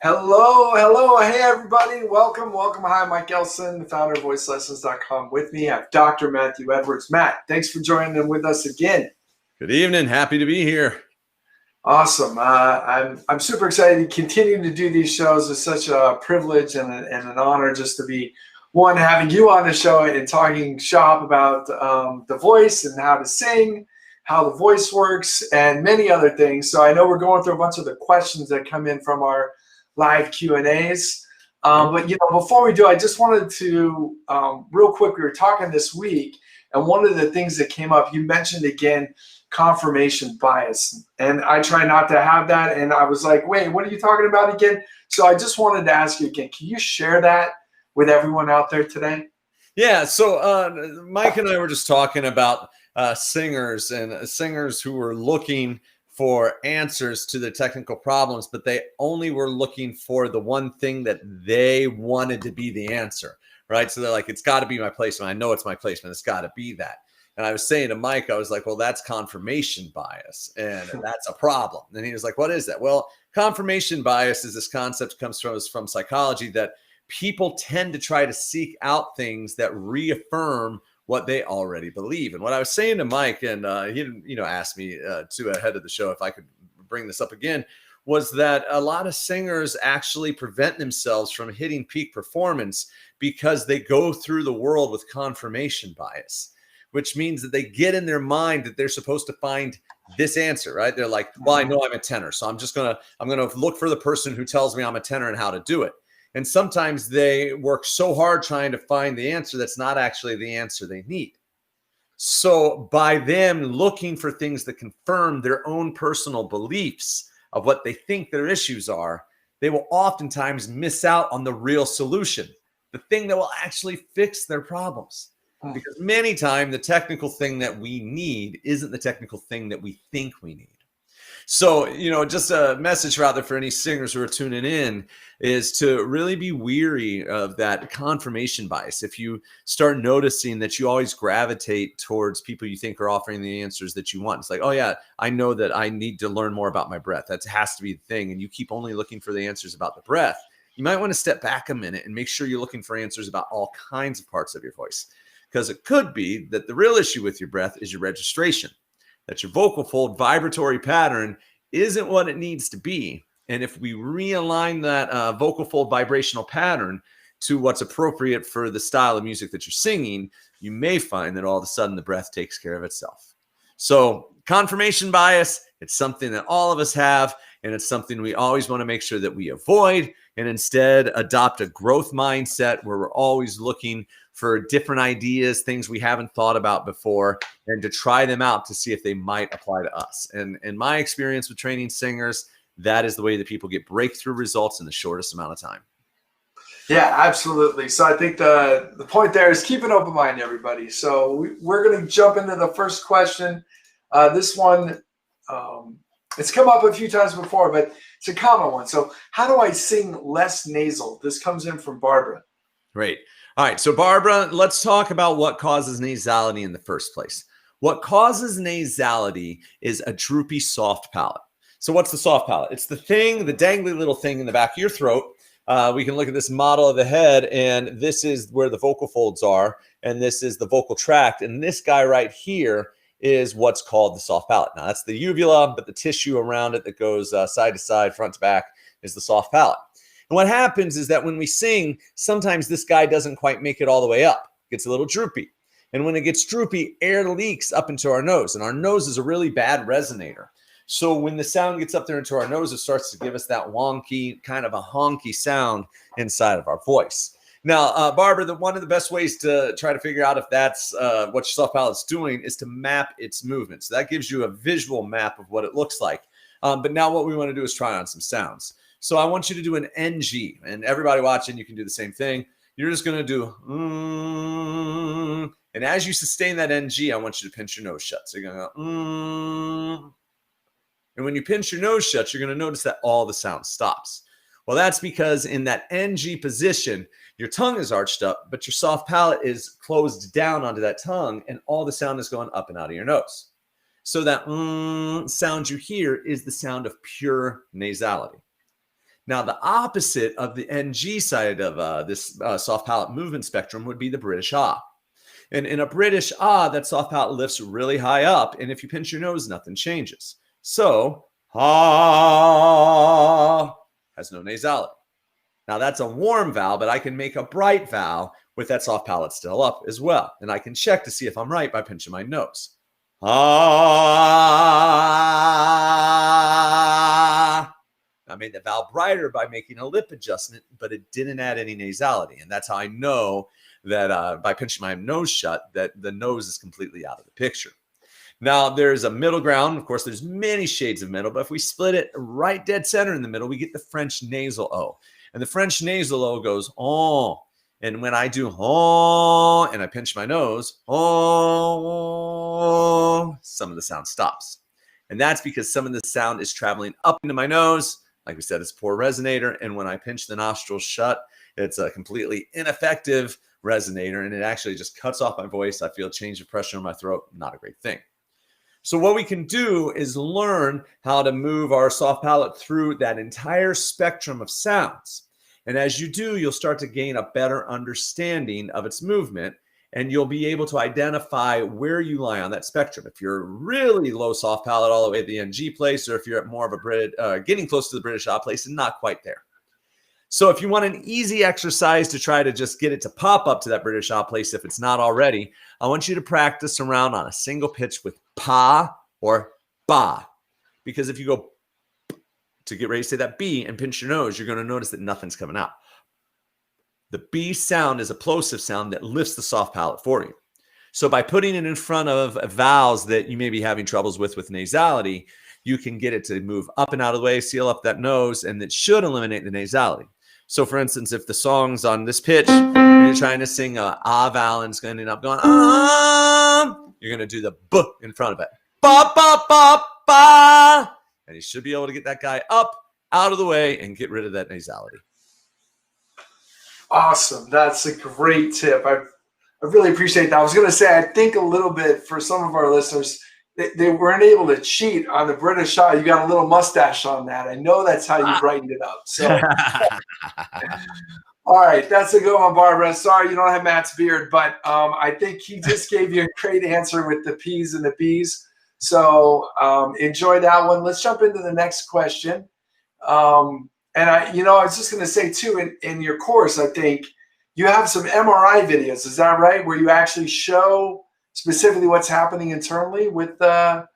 Hello. Hey, everybody. Welcome. Hi, Mike Elson, the founder of VoiceLessons.com. With me, I have Dr. Matthew Edwards. Matt, thanks for joining in with us again. Good evening. Happy to be here. Awesome. I'm super excited to continue to do these shows. It's such a privilege and an honor just to be, one, having you on the show and talking shop about the voice and how to sing, how the voice works, and many other things. So I know we're going through a bunch of the questions that come in from our live Q&As. But before we do, I just wanted to, real quick, we were talking this week, and one of the things that came up, you mentioned again, confirmation bias. And I try not to have that. And I was like, wait, what are you talking about again? So I just wanted to ask you again, can you share that with everyone out there today? Yeah, so Mike and I were just talking about singers who were looking for answers to their technical problems, but they only were looking for the one thing that they wanted to be the answer, right? So they're like, it's got to be my placement. I know it's my placement. It's got to be that. And I was saying to Mike, I was like, well, that's confirmation bias, and that's a problem. And he was like, what is that? Well, confirmation bias is this concept that comes from psychology, that people tend to try to seek out things that reaffirm what they already believe. And what I was saying to Mike, and he didn't, ask me ahead of the show if I could bring this up again, was that a lot of singers actually prevent themselves from hitting peak performance because they go through the world with confirmation bias, which means that they get in their mind that they're supposed to find this answer, right? They're like, well, I know I'm a tenor, so I'm going to look for the person who tells me I'm a tenor and how to do it. And sometimes they work so hard trying to find the answer that's not actually the answer they need. So by them looking for things that confirm their own personal beliefs of what they think their issues are, they will oftentimes miss out on the real solution, the thing that will actually fix their problems. Because many times the technical thing that we need isn't the technical thing that we think we need. So, just a message rather for any singers who are tuning in is to really be weary of that confirmation bias. If you start noticing that you always gravitate towards people you think are offering the answers that you want, it's like, oh yeah, I know that I need to learn more about my breath. That has to be the thing. And you keep only looking for the answers about the breath. You might want to step back a minute and make sure you're looking for answers about all kinds of parts of your voice. Because it could be that the real issue with your breath is your registration, that your vocal fold vibratory pattern isn't what it needs to be. And if we realign that vocal fold vibrational pattern to what's appropriate for the style of music that you're singing, you may find that all of a sudden the breath takes care of itself. So confirmation bias, it's something that all of us have, and it's something we always want to make sure that we avoid and instead adopt a growth mindset where we're always looking for different ideas, things we haven't thought about before, and to try them out to see if they might apply to us. And in my experience with training singers, that is the way that people get breakthrough results in the shortest amount of time. Yeah, absolutely. So I think the point there is keep an open mind, everybody. So we're going to jump into the first question. This one, it's come up a few times before, but it's a common one. So how do I sing less nasal? This comes in from Barbara. Great. All right. So Barbara, let's talk about what causes nasality in the first place. What causes nasality is a droopy, soft palate. So what's the soft palate? It's the dangly little thing in the back of your throat. We can look at this model of the head, and this is where the vocal folds are, and this is the vocal tract. And this guy right here is what's called the soft palate. Now, that's the uvula, but the tissue around it that goes side to side, front to back, is the soft palate. And what happens is that when we sing, sometimes this guy doesn't quite make it all the way up. It gets a little droopy. And when it gets droopy, air leaks up into our nose, and our nose is a really bad resonator. So when the sound gets up there into our nose, it starts to give us that wonky, kind of a honky sound inside of our voice. Now, Barbara, one of the best ways to try to figure out if that's what your soft palate's doing is to map its movement. So that gives you a visual map of what it looks like. But now what we want to do is try on some sounds. So I want you to do an NG, and everybody watching, you can do the same thing. You're just going to do, and as you sustain that NG, I want you to pinch your nose shut. So you're going to go, and when you pinch your nose shut, you're going to notice that all the sound stops. Well, that's because in that NG position, your tongue is arched up, but your soft palate is closed down onto that tongue, and all the sound is going up and out of your nose. So that sound you hear is the sound of pure nasality. Now, the opposite of the NG side of this soft palate movement spectrum would be the British ah. And in a British ah, that soft palate lifts really high up. And if you pinch your nose, nothing changes. So, ah has no nasality. Now, that's a warm vowel, but I can make a bright vowel with that soft palate still up as well. And I can check to see if I'm right by pinching my nose. Ah. I made the vowel brighter by making a lip adjustment, but it didn't add any nasality. And that's how I know that by pinching my nose shut, that the nose is completely out of the picture. Now, there's a middle ground. Of course, there's many shades of middle, but if we split it right dead center in the middle, we get the French nasal O. And the French nasal O goes, oh. And when I do, oh, and I pinch my nose, oh, some of the sound stops. And that's because some of the sound is traveling up into my nose. Like we said, it's a poor resonator. And when I pinch the nostrils shut, it's a completely ineffective resonator. And it actually just cuts off my voice. I feel a change of pressure in my throat. Not a great thing. So what we can do is learn how to move our soft palate through that entire spectrum of sounds. And as you do, you'll start to gain a better understanding of its movement. And you'll be able to identify where you lie on that spectrum. If you're really low soft palate all the way to the NG place, or if you're at more of a getting close to the British ah place and not quite there. So if you want an easy exercise to try to just get it to pop up to that British ah place, if it's not already, I want you to practice around on a single pitch with pa or ba. Because if you go to get ready to say that B and pinch your nose, you're going to notice that nothing's coming out. The B sound is a plosive sound that lifts the soft palate for you. So by putting it in front of vowels that you may be having troubles with nasality, you can get it to move up and out of the way, seal up that nose, and it should eliminate the nasality. So for instance, if the song's on this pitch, and you're trying to sing a ah vowel and it's going to end up going, you're going to do the b in front of it. Ba, ba, ba, ba. And you should be able to get that guy up, out of the way, and get rid of that nasality. Awesome. That's a great tip. I really appreciate that. I was going to say, I think a little bit for some of our listeners, they weren't able to cheat on the British ah. You got a little mustache on that. I know that's how you brightened it up. So, all right. That's a good one, Barbara. Sorry you don't have Matt's beard, but I think he just gave you a great answer with the P's and the B's. So enjoy that one. Let's jump into the next question. And I was just going to say too, in your course, I think you have some MRI videos. Is that right? Where you actually show specifically what's happening internally with the.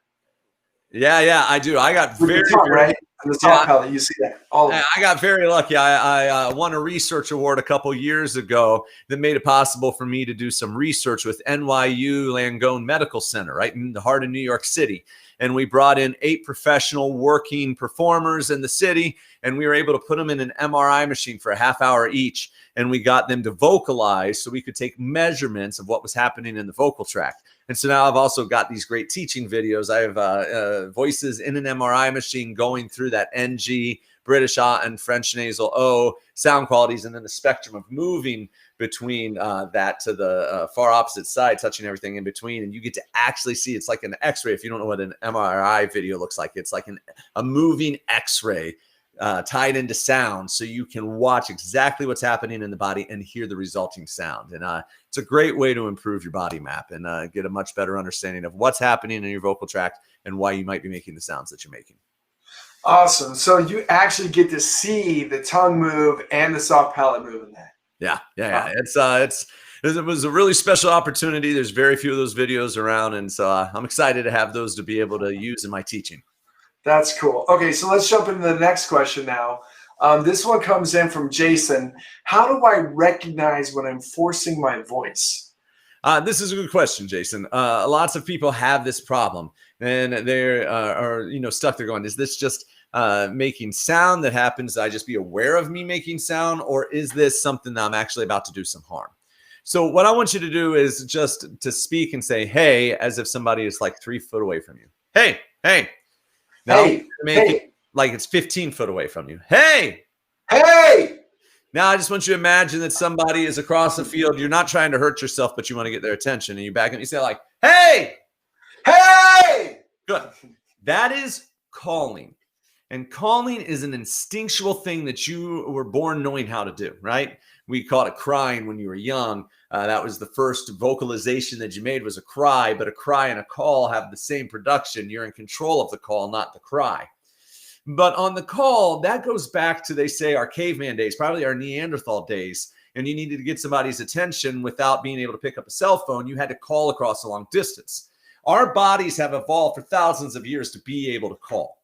Yeah, I do. I got very, right? And the soft palate, you see that. I got very lucky. I won a research award a couple years ago that made it possible for me to do some research with NYU Langone Medical Center, right in the heart of New York City. And we brought in 8 professional working performers in the city, and we were able to put them in an MRI machine for a half hour each. And we got them to vocalize so we could take measurements of what was happening in the vocal tract. And so now I've also got these great teaching videos. I have voices in an MRI machine going through that NG, British ah, and French nasal O sound qualities, and then the spectrum of moving between that to the far opposite side, touching everything in between. And you get to actually see, it's like an X-ray. If you don't know what an MRI video looks like, it's like a moving X-ray tied into sound, so you can watch exactly what's happening in the body and hear the resulting sound. And it's a great way to improve your body map and get a much better understanding of what's happening in your vocal tract and why you might be making the sounds that you're making. Awesome. So you actually get to see the tongue move and the soft palate move in that. Yeah. It was a really special opportunity. There's very few of those videos around, and so I'm excited to have those to be able to use in my teaching. That's cool. Okay, so let's jump into the next question now. This one comes in from Jason. How do I recognize when I'm forcing my voice? This is a good question, Jason. Lots of people have this problem, and they're stuck. They're going, is this just making sound that happens? I just be aware of me making sound, or is this something that I'm actually about to do some harm? So what I want you to do is just to speak and say, hey, as if somebody is like 3 foot away from you. Hey. Now make it like it's 15 foot away from you. Hey. Now I just want you to imagine that somebody is across the field. You're not trying to hurt yourself, but you want to get their attention. And you back and you say like, hey. That is calling. And calling is an instinctual thing that you were born knowing how to do, right? We called it crying when you were young. That was the first vocalization that you made was a cry, but a cry and a call have the same production. You're in control of the call, not the cry. But on the call, that goes back to, they say, our caveman days, probably our Neanderthal days. And you needed to get somebody's attention without being able to pick up a cell phone. You had to call across a long distance. Our bodies have evolved for thousands of years to be able to call.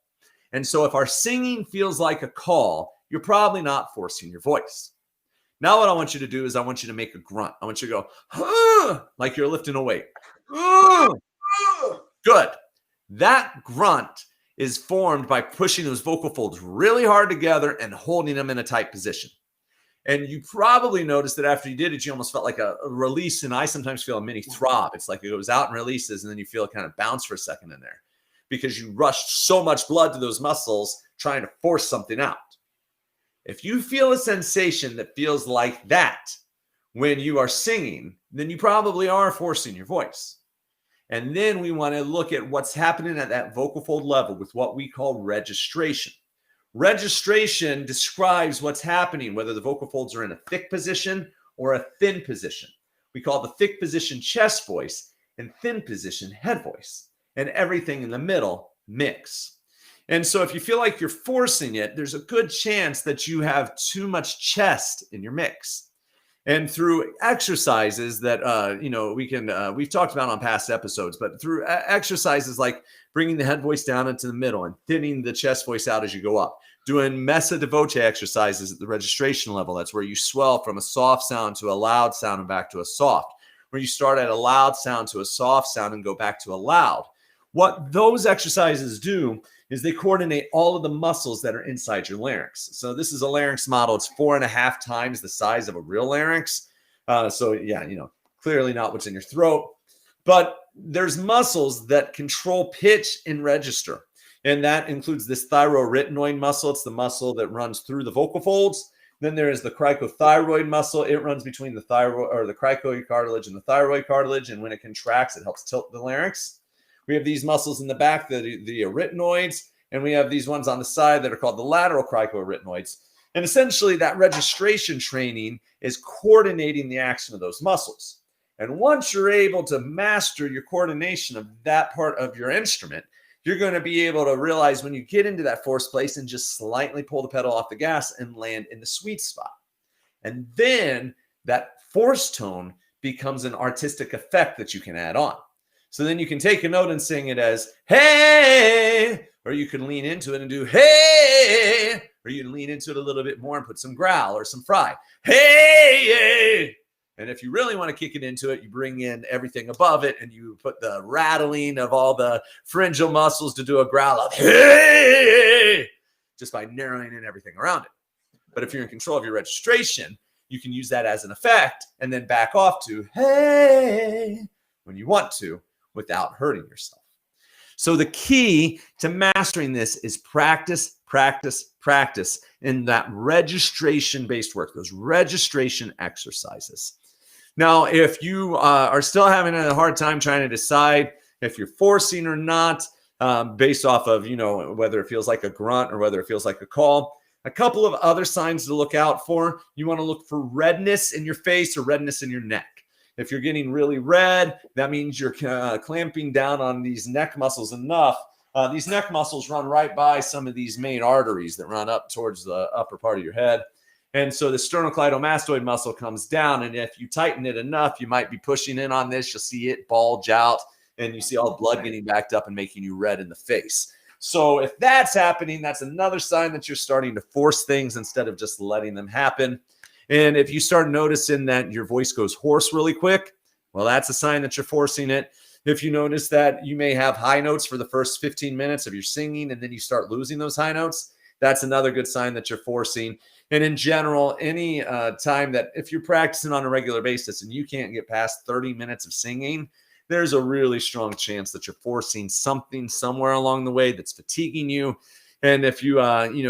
And so if our singing feels like a call, you're probably not forcing your voice. Now what I want you to do is I want you to make a grunt. I want you to go, like you're lifting a weight. Good. That grunt is formed by pushing those vocal folds really hard together and holding them in a tight position. And you probably noticed that after you did it, you almost felt like a release. And I sometimes feel a mini throb. It's like it goes out and releases, and then you feel it kind of bounce for a second in there because you rushed so much blood to those muscles trying to force something out. If you feel a sensation that feels like that when you are singing, then you probably are forcing your voice. And then we want to look at what's happening at that vocal fold level with what we call registration. Registration describes what's happening, whether the vocal folds are in a thick position or a thin position. We call the thick position chest voice and thin position head voice. And everything in the middle, mix. And so if you feel like you're forcing it, there's a good chance that you have too much chest in your mix. And through exercises that, we've talked about on past episodes, but through exercises like bringing the head voice down into the middle and thinning the chest voice out as you go up, doing messa de voce exercises at the registration level. That's where you swell from a soft sound to a loud sound and back to a soft, where you start at a loud sound to a soft sound and go back to a loud. What those exercises do is they coordinate all of the muscles that are inside your larynx. So this is a larynx model. It's 4.5 times the size of a real larynx. Clearly not what's in your throat. But there's muscles that control pitch and register. And that includes this thyroarytenoid muscle. It's the muscle that runs through the vocal folds. Then there is the cricothyroid muscle. It runs between the thyroid or the cricoid cartilage and the thyroid cartilage. And when it contracts, it helps tilt the larynx. We have these muscles in the back, the arytenoids, and we have these ones on the side that are called the lateral cricoarytenoids. And essentially that registration training is coordinating the action of those muscles. And once you're able to master your coordination of that part of your instrument, you're going to be able to realize when you get into that forced place and just slightly pull the pedal off the gas and land in the sweet spot. And then that forced tone becomes an artistic effect that you can add on. So then you can take a note and sing it as, hey, or you can lean into it and do, hey, or you can lean into it a little bit more and put some growl or some fry, hey. And if you really want to kick it into it, you bring in everything above it and you put the rattling of all the pharyngeal muscles to do a growl of, hey, just by narrowing in everything around it. But if you're in control of your registration, you can use that as an effect and then back off to, hey, when you want to, without hurting yourself. So the key to mastering this is practice, practice, practice in that registration-based work, those registration exercises. Now, if you are still having a hard time trying to decide if you're forcing or not, based off of, whether it feels like a grunt or whether it feels like a call, a couple of other signs to look out for. You want to look for redness in your face or redness in your neck. If you're getting really red, that means you're clamping down on these neck muscles enough. These neck muscles run right by some of these main arteries that run up towards the upper part of your head. And so the sternocleidomastoid muscle comes down. And if you tighten it enough, you might be pushing in on this. You'll see it bulge out and you see all the blood getting backed up and making you red in the face. So if that's happening, that's another sign that you're starting to force things instead of just letting them happen. And if you start noticing that your voice goes hoarse really quick, well, that's a sign that you're forcing it. If you notice that you may have high notes for the first 15 minutes of your singing and then you start losing those high notes, that's another good sign that you're forcing. And in general, any time that if you're practicing on a regular basis and you can't get past 30 minutes of singing, there's a really strong chance that you're forcing something somewhere along the way that's fatiguing you. And if you,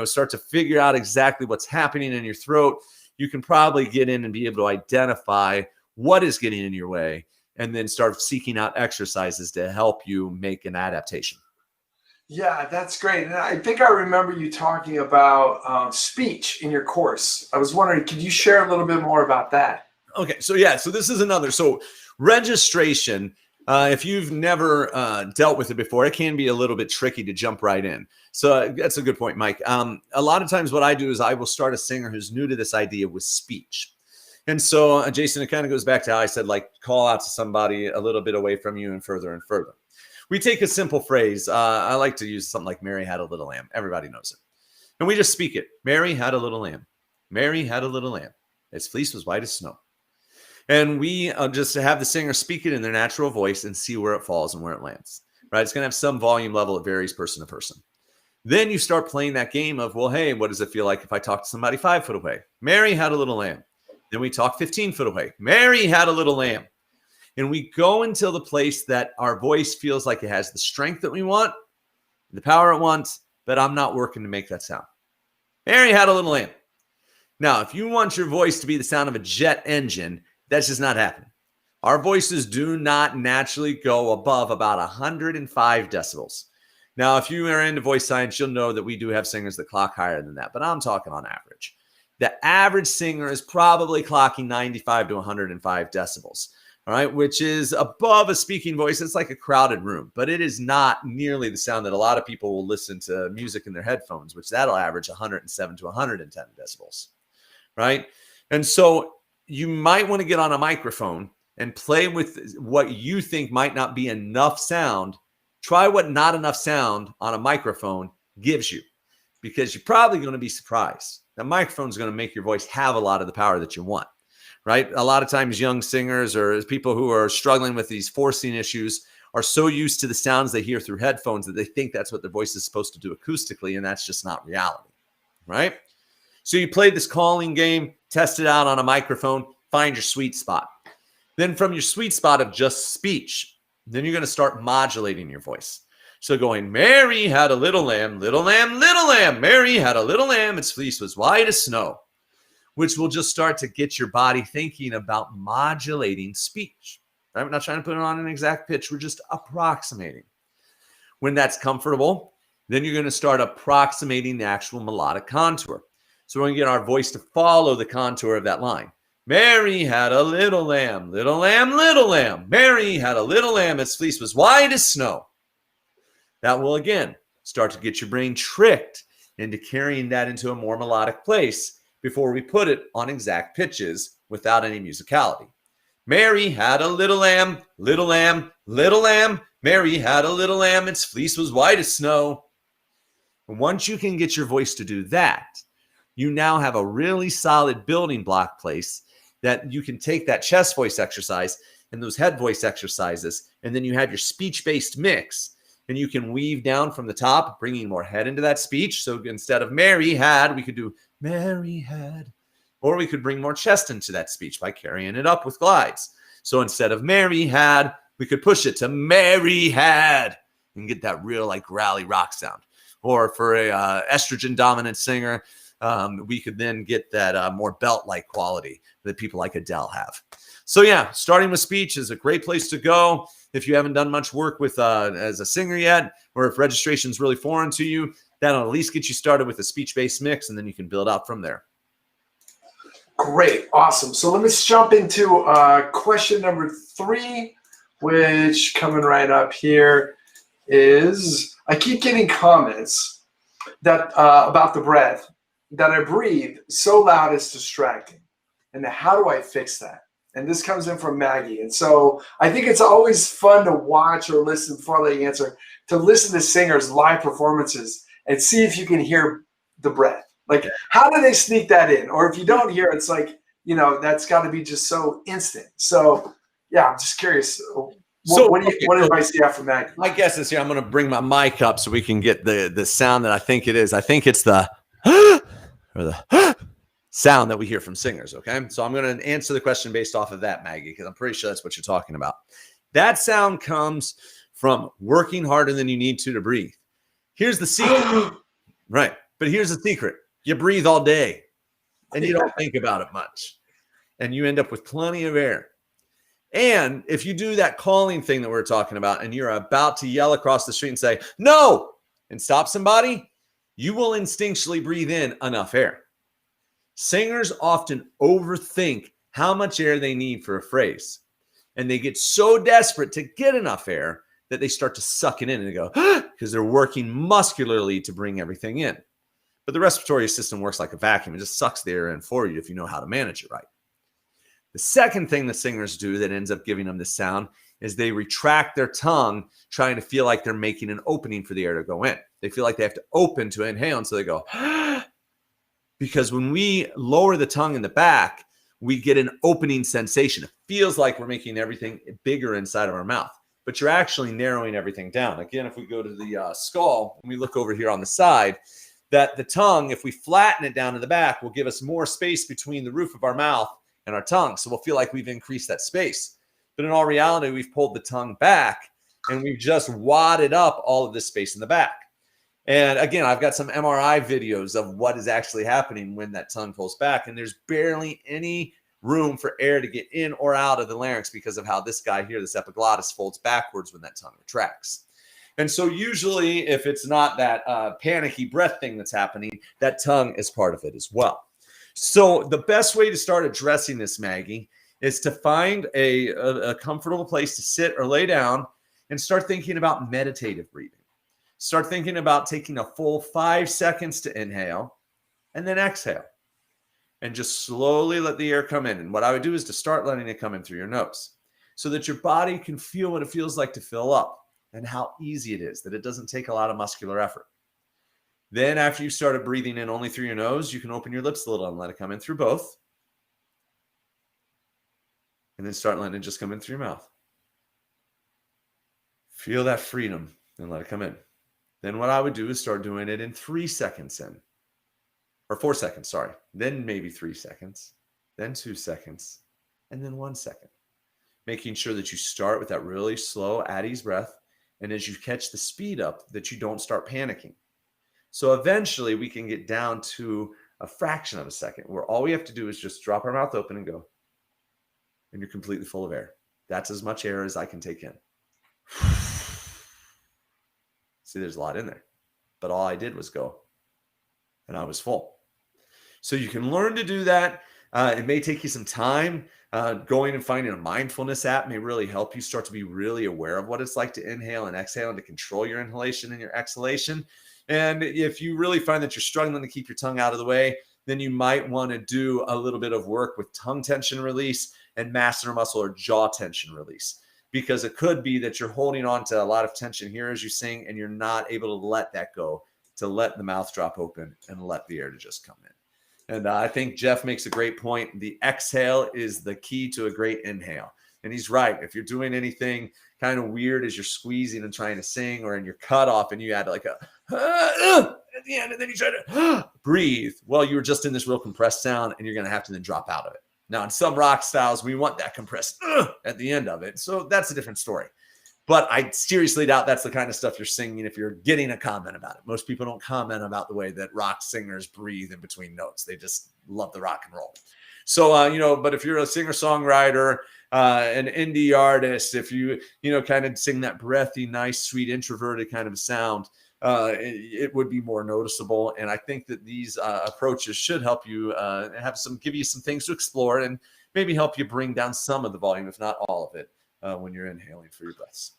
start to figure out exactly what's happening in your throat, you can probably get in and be able to identify what is getting in your way and then start seeking out exercises to help you make an adaptation. Yeah, that's great. And I think I remember you talking about speech in your course. I was wondering, could you share a little bit more about that? Okay, so yeah, so this is another. So registration, if you've never dealt with it before, it can be a little bit tricky to jump right in. So that's a good point, Mike. A lot of times what I do is I will start a singer who's new to this idea with speech. And so, Jason, it kind of goes back to how I said, like, call out to somebody a little bit away from you and further and further. We take a simple phrase. I like to use something like Mary had a little lamb. Everybody knows it. And we just speak it. Mary had a little lamb. Mary had a little lamb. Its fleece was white as snow. And we just have the singer speak it in their natural voice and see where it falls and where it lands, right? It's going to have some volume level. It varies person to person. Then you start playing that game of, well, hey, what does it feel like if I talk to somebody 5 foot away? Mary had a little lamb. Then we talk 15 foot away. Mary had a little lamb. And we go until the place that our voice feels like it has the strength that we want, the power it wants, but I'm not working to make that sound. Mary had a little lamb. Now, if you want your voice to be the sound of a jet engine, that's just not happening. Our voices do not naturally go above about 105 decibels. Now, if you are into voice science, you'll know that we do have singers that clock higher than that, but I'm talking on average. The average singer is probably clocking 95 to 105 decibels, all right, which is above a speaking voice. It's like a crowded room, but it is not nearly the sound that a lot of people will listen to music in their headphones, which that'll average 107 to 110 decibels, right? And so you might want to get on a microphone and play with what you think might not be enough sound. Try what not enough sound on a microphone gives you, because you're probably going to be surprised. The microphone is going to make your voice have a lot of the power that you want, right? A lot of times young singers or people who are struggling with these forcing issues are so used to the sounds they hear through headphones that they think that's what their voice is supposed to do acoustically, and that's just not reality, right? So you play this calling game, test it out on a microphone, find your sweet spot. Then from your sweet spot of just speech, then you're going to start modulating your voice. So going, Mary had a little lamb, little lamb, little lamb. Mary had a little lamb, its fleece was white as snow, which will just start to get your body thinking about modulating speech. I'm not trying to put it on an exact pitch. We're just approximating. When that's comfortable, then you're going to start approximating the actual melodic contour. So we're going to get our voice to follow the contour of that line. Mary had a little lamb, little lamb, little lamb. Mary had a little lamb, its fleece was white as snow. That will, again, start to get your brain tricked into carrying that into a more melodic place before we put it on exact pitches without any musicality. Mary had a little lamb, little lamb, little lamb. Mary had a little lamb, its fleece was white as snow. And once you can get your voice to do that, you now have a really solid building block place that you can take that chest voice exercise and those head voice exercises, and then you have your speech-based mix, and you can weave down from the top, bringing more head into that speech. So instead of Mary had, we could do Mary had, or we could bring more chest into that speech by carrying it up with glides. So instead of Mary had, we could push it to Mary had and get that real like rally rock sound. Or for a estrogen dominant singer, we could then get that more belt-like quality that people like Adele have. So yeah, starting with speech is a great place to go. If you haven't done much work with as a singer yet, or if registration is really foreign to you, that'll at least get you started with a speech-based mix, and then you can build out from there. Great, awesome. So let's jump into question number 3, which coming right up here is, I keep getting comments that about the breath, that I breathe so loud it's distracting. And how do I fix that? And this comes in from Maggie. And so I think it's always fun to watch or listen, before I let you answer, to listen to singers' live performances and see if you can hear the breath. Like, how do they sneak that in? Or if you don't hear, it's like, you know, that's got to be just so instant. So, yeah, I'm just curious. What advice do you have for Maggie? My guess is here, I'm going to bring my mic up so we can get the sound that I think it is. I think it's the or the sound that we hear from singers, okay? So I'm going to answer the question based off of that, Maggie, because I'm pretty sure that's what you're talking about. That sound comes from working harder than you need to breathe. Here's the secret. Right. But here's the secret. You breathe all day and you don't think about it much. And you end up with plenty of air. And if you do that calling thing that we're talking about and you're about to yell across the street and say, no, and stop somebody, you will instinctually breathe in enough air. Singers often overthink how much air they need for a phrase. And they get so desperate to get enough air that they start to suck it in and they go, because they're working muscularly to bring everything in. But the respiratory system works like a vacuum. It just sucks the air in for you if you know how to manage it right. The second thing the singers do that ends up giving them this sound is they retract their tongue, trying to feel like they're making an opening for the air to go in. They feel like they have to open to inhale, and so they go, because when we lower the tongue in the back, we get an opening sensation. It feels like we're making everything bigger inside of our mouth, but you're actually narrowing everything down. Again, if we go to the skull and we look over here on the side, that the tongue, if we flatten it down to the back, will give us more space between the roof of our mouth and our tongue. So we'll feel like we've increased that space. But in all reality, we've pulled the tongue back and we've just wadded up all of this space in the back. And again, I've got some MRI videos of what is actually happening when that tongue pulls back. And there's barely any room for air to get in or out of the larynx because of how this guy here, this epiglottis, folds backwards when that tongue retracts. And so usually if it's not that panicky breath thing that's happening, that tongue is part of it as well. So the best way to start addressing this, Maggie, is to find a comfortable place to sit or lay down and start thinking about meditative breathing. Start thinking about taking a full 5 seconds to inhale and then exhale. And just slowly let the air come in. And what I would do is to start letting it come in through your nose so that your body can feel what it feels like to fill up and how easy it is, that it doesn't take a lot of muscular effort. Then after you started breathing in only through your nose, you can open your lips a little and let it come in through both. And then start letting it just come in through your mouth. Feel that freedom and let it come in. Then what I would do is start doing it in 3 seconds in. Or 4 seconds, sorry. Then maybe 3 seconds. Then 2 seconds. And then 1 second. Making sure that you start with that really slow, at ease breath. And as you catch the speed up, that you don't start panicking. So eventually we can get down to a fraction of a second where all we have to do is just drop our mouth open and go. And you're completely full of air. That's as much air as I can take in. See, there's a lot in there. But all I did was go. And I was full. So you can learn to do that. It may take you some time. Going and finding a mindfulness app may really help you start to be really aware of what it's like to inhale and exhale and to control your inhalation and your exhalation. And if you really find that you're struggling to keep your tongue out of the way, then you might want to do a little bit of work with tongue tension release and masseter muscle or jaw tension release. Because it could be that you're holding on to a lot of tension here as you sing and you're not able to let that go, to let the mouth drop open and let the air to just come in. And I think Jeff makes a great point. The exhale is the key to a great inhale. And he's right. If you're doing anything kind of weird as you're squeezing and trying to sing, or in your cutoff and you add like a at the end and then you try to breathe, well, you were just in this real compressed sound and you're going to have to then drop out of it. Now, in some rock styles, we want that compressed at the end of it. So that's a different story. But I seriously doubt that's the kind of stuff you're singing if you're getting a comment about it. Most people don't comment about the way that rock singers breathe in between notes. They just love the rock and roll. So, but if you're a singer-songwriter, an indie artist, if you kind of sing that breathy, nice, sweet, introverted kind of sound, it would be more noticeable. And I think that these approaches should help you give you some things to explore and maybe help you bring down some of the volume, if not all of it, when you're inhaling for your breaths.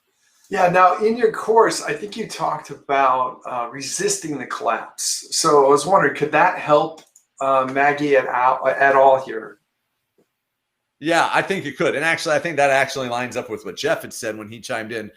Yeah. Now, in your course, I think you talked about resisting the collapse. So I was wondering, could that help Maggie at all here? Yeah, I think it could. And actually, I think that actually lines up with what Jeff had said when he chimed in.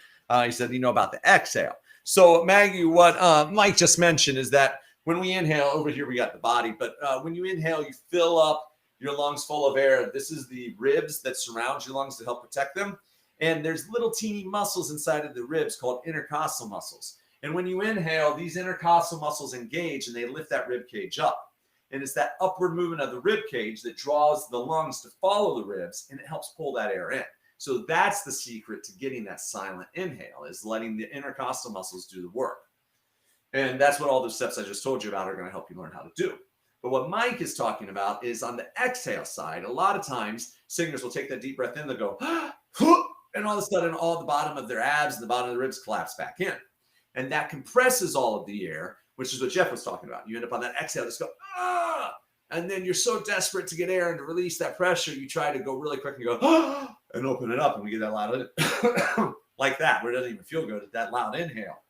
He said, about the exhale. So Maggie, what Mike just mentioned is that when we inhale, over here we got the body, but when you inhale, you fill up your lungs full of air. This is the ribs that surround your lungs to help protect them. And there's little teeny muscles inside of the ribs called intercostal muscles. And when you inhale, these intercostal muscles engage and they lift that rib cage up. And it's that upward movement of the rib cage that draws the lungs to follow the ribs, and it helps pull that air in. So that's the secret to getting that silent inhale, is letting the intercostal muscles do the work. And that's what all the steps I just told you about are going to help you learn how to do. But what Mike is talking about is on the exhale side, a lot of times singers will take that deep breath in, they'll go, and all of a sudden all the bottom of their abs and the bottom of the ribs collapse back in. And that compresses all of the air, which is what Jeff was talking about. You end up on that exhale, just go, ah! And then you're so desperate to get air and to release that pressure, you try to go really quick and go, ah! And open it up, and we get that loud, like that, where it doesn't even feel good at that loud inhale.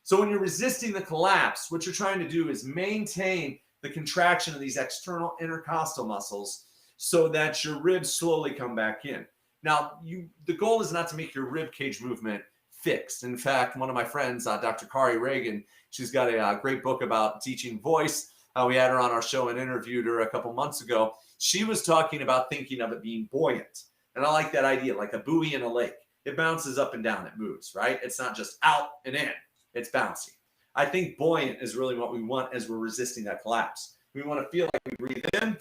So when you're resisting the collapse, what you're trying to do is maintain the contraction of these external intercostal muscles so that your ribs slowly come back in. Now, the goal is not to make your rib cage movement fixed. In fact, one of my friends, Dr. Kari Reagan, she's got a great book about teaching voice. We had her on our show and interviewed her a couple months ago. She was talking about thinking of it being buoyant. And I like that idea, like a buoy in a lake. It bounces up and down, it moves, right? It's not just out and in, it's bouncy. I think buoyant is really what we want as we're resisting that collapse. We want to feel like we breathe in,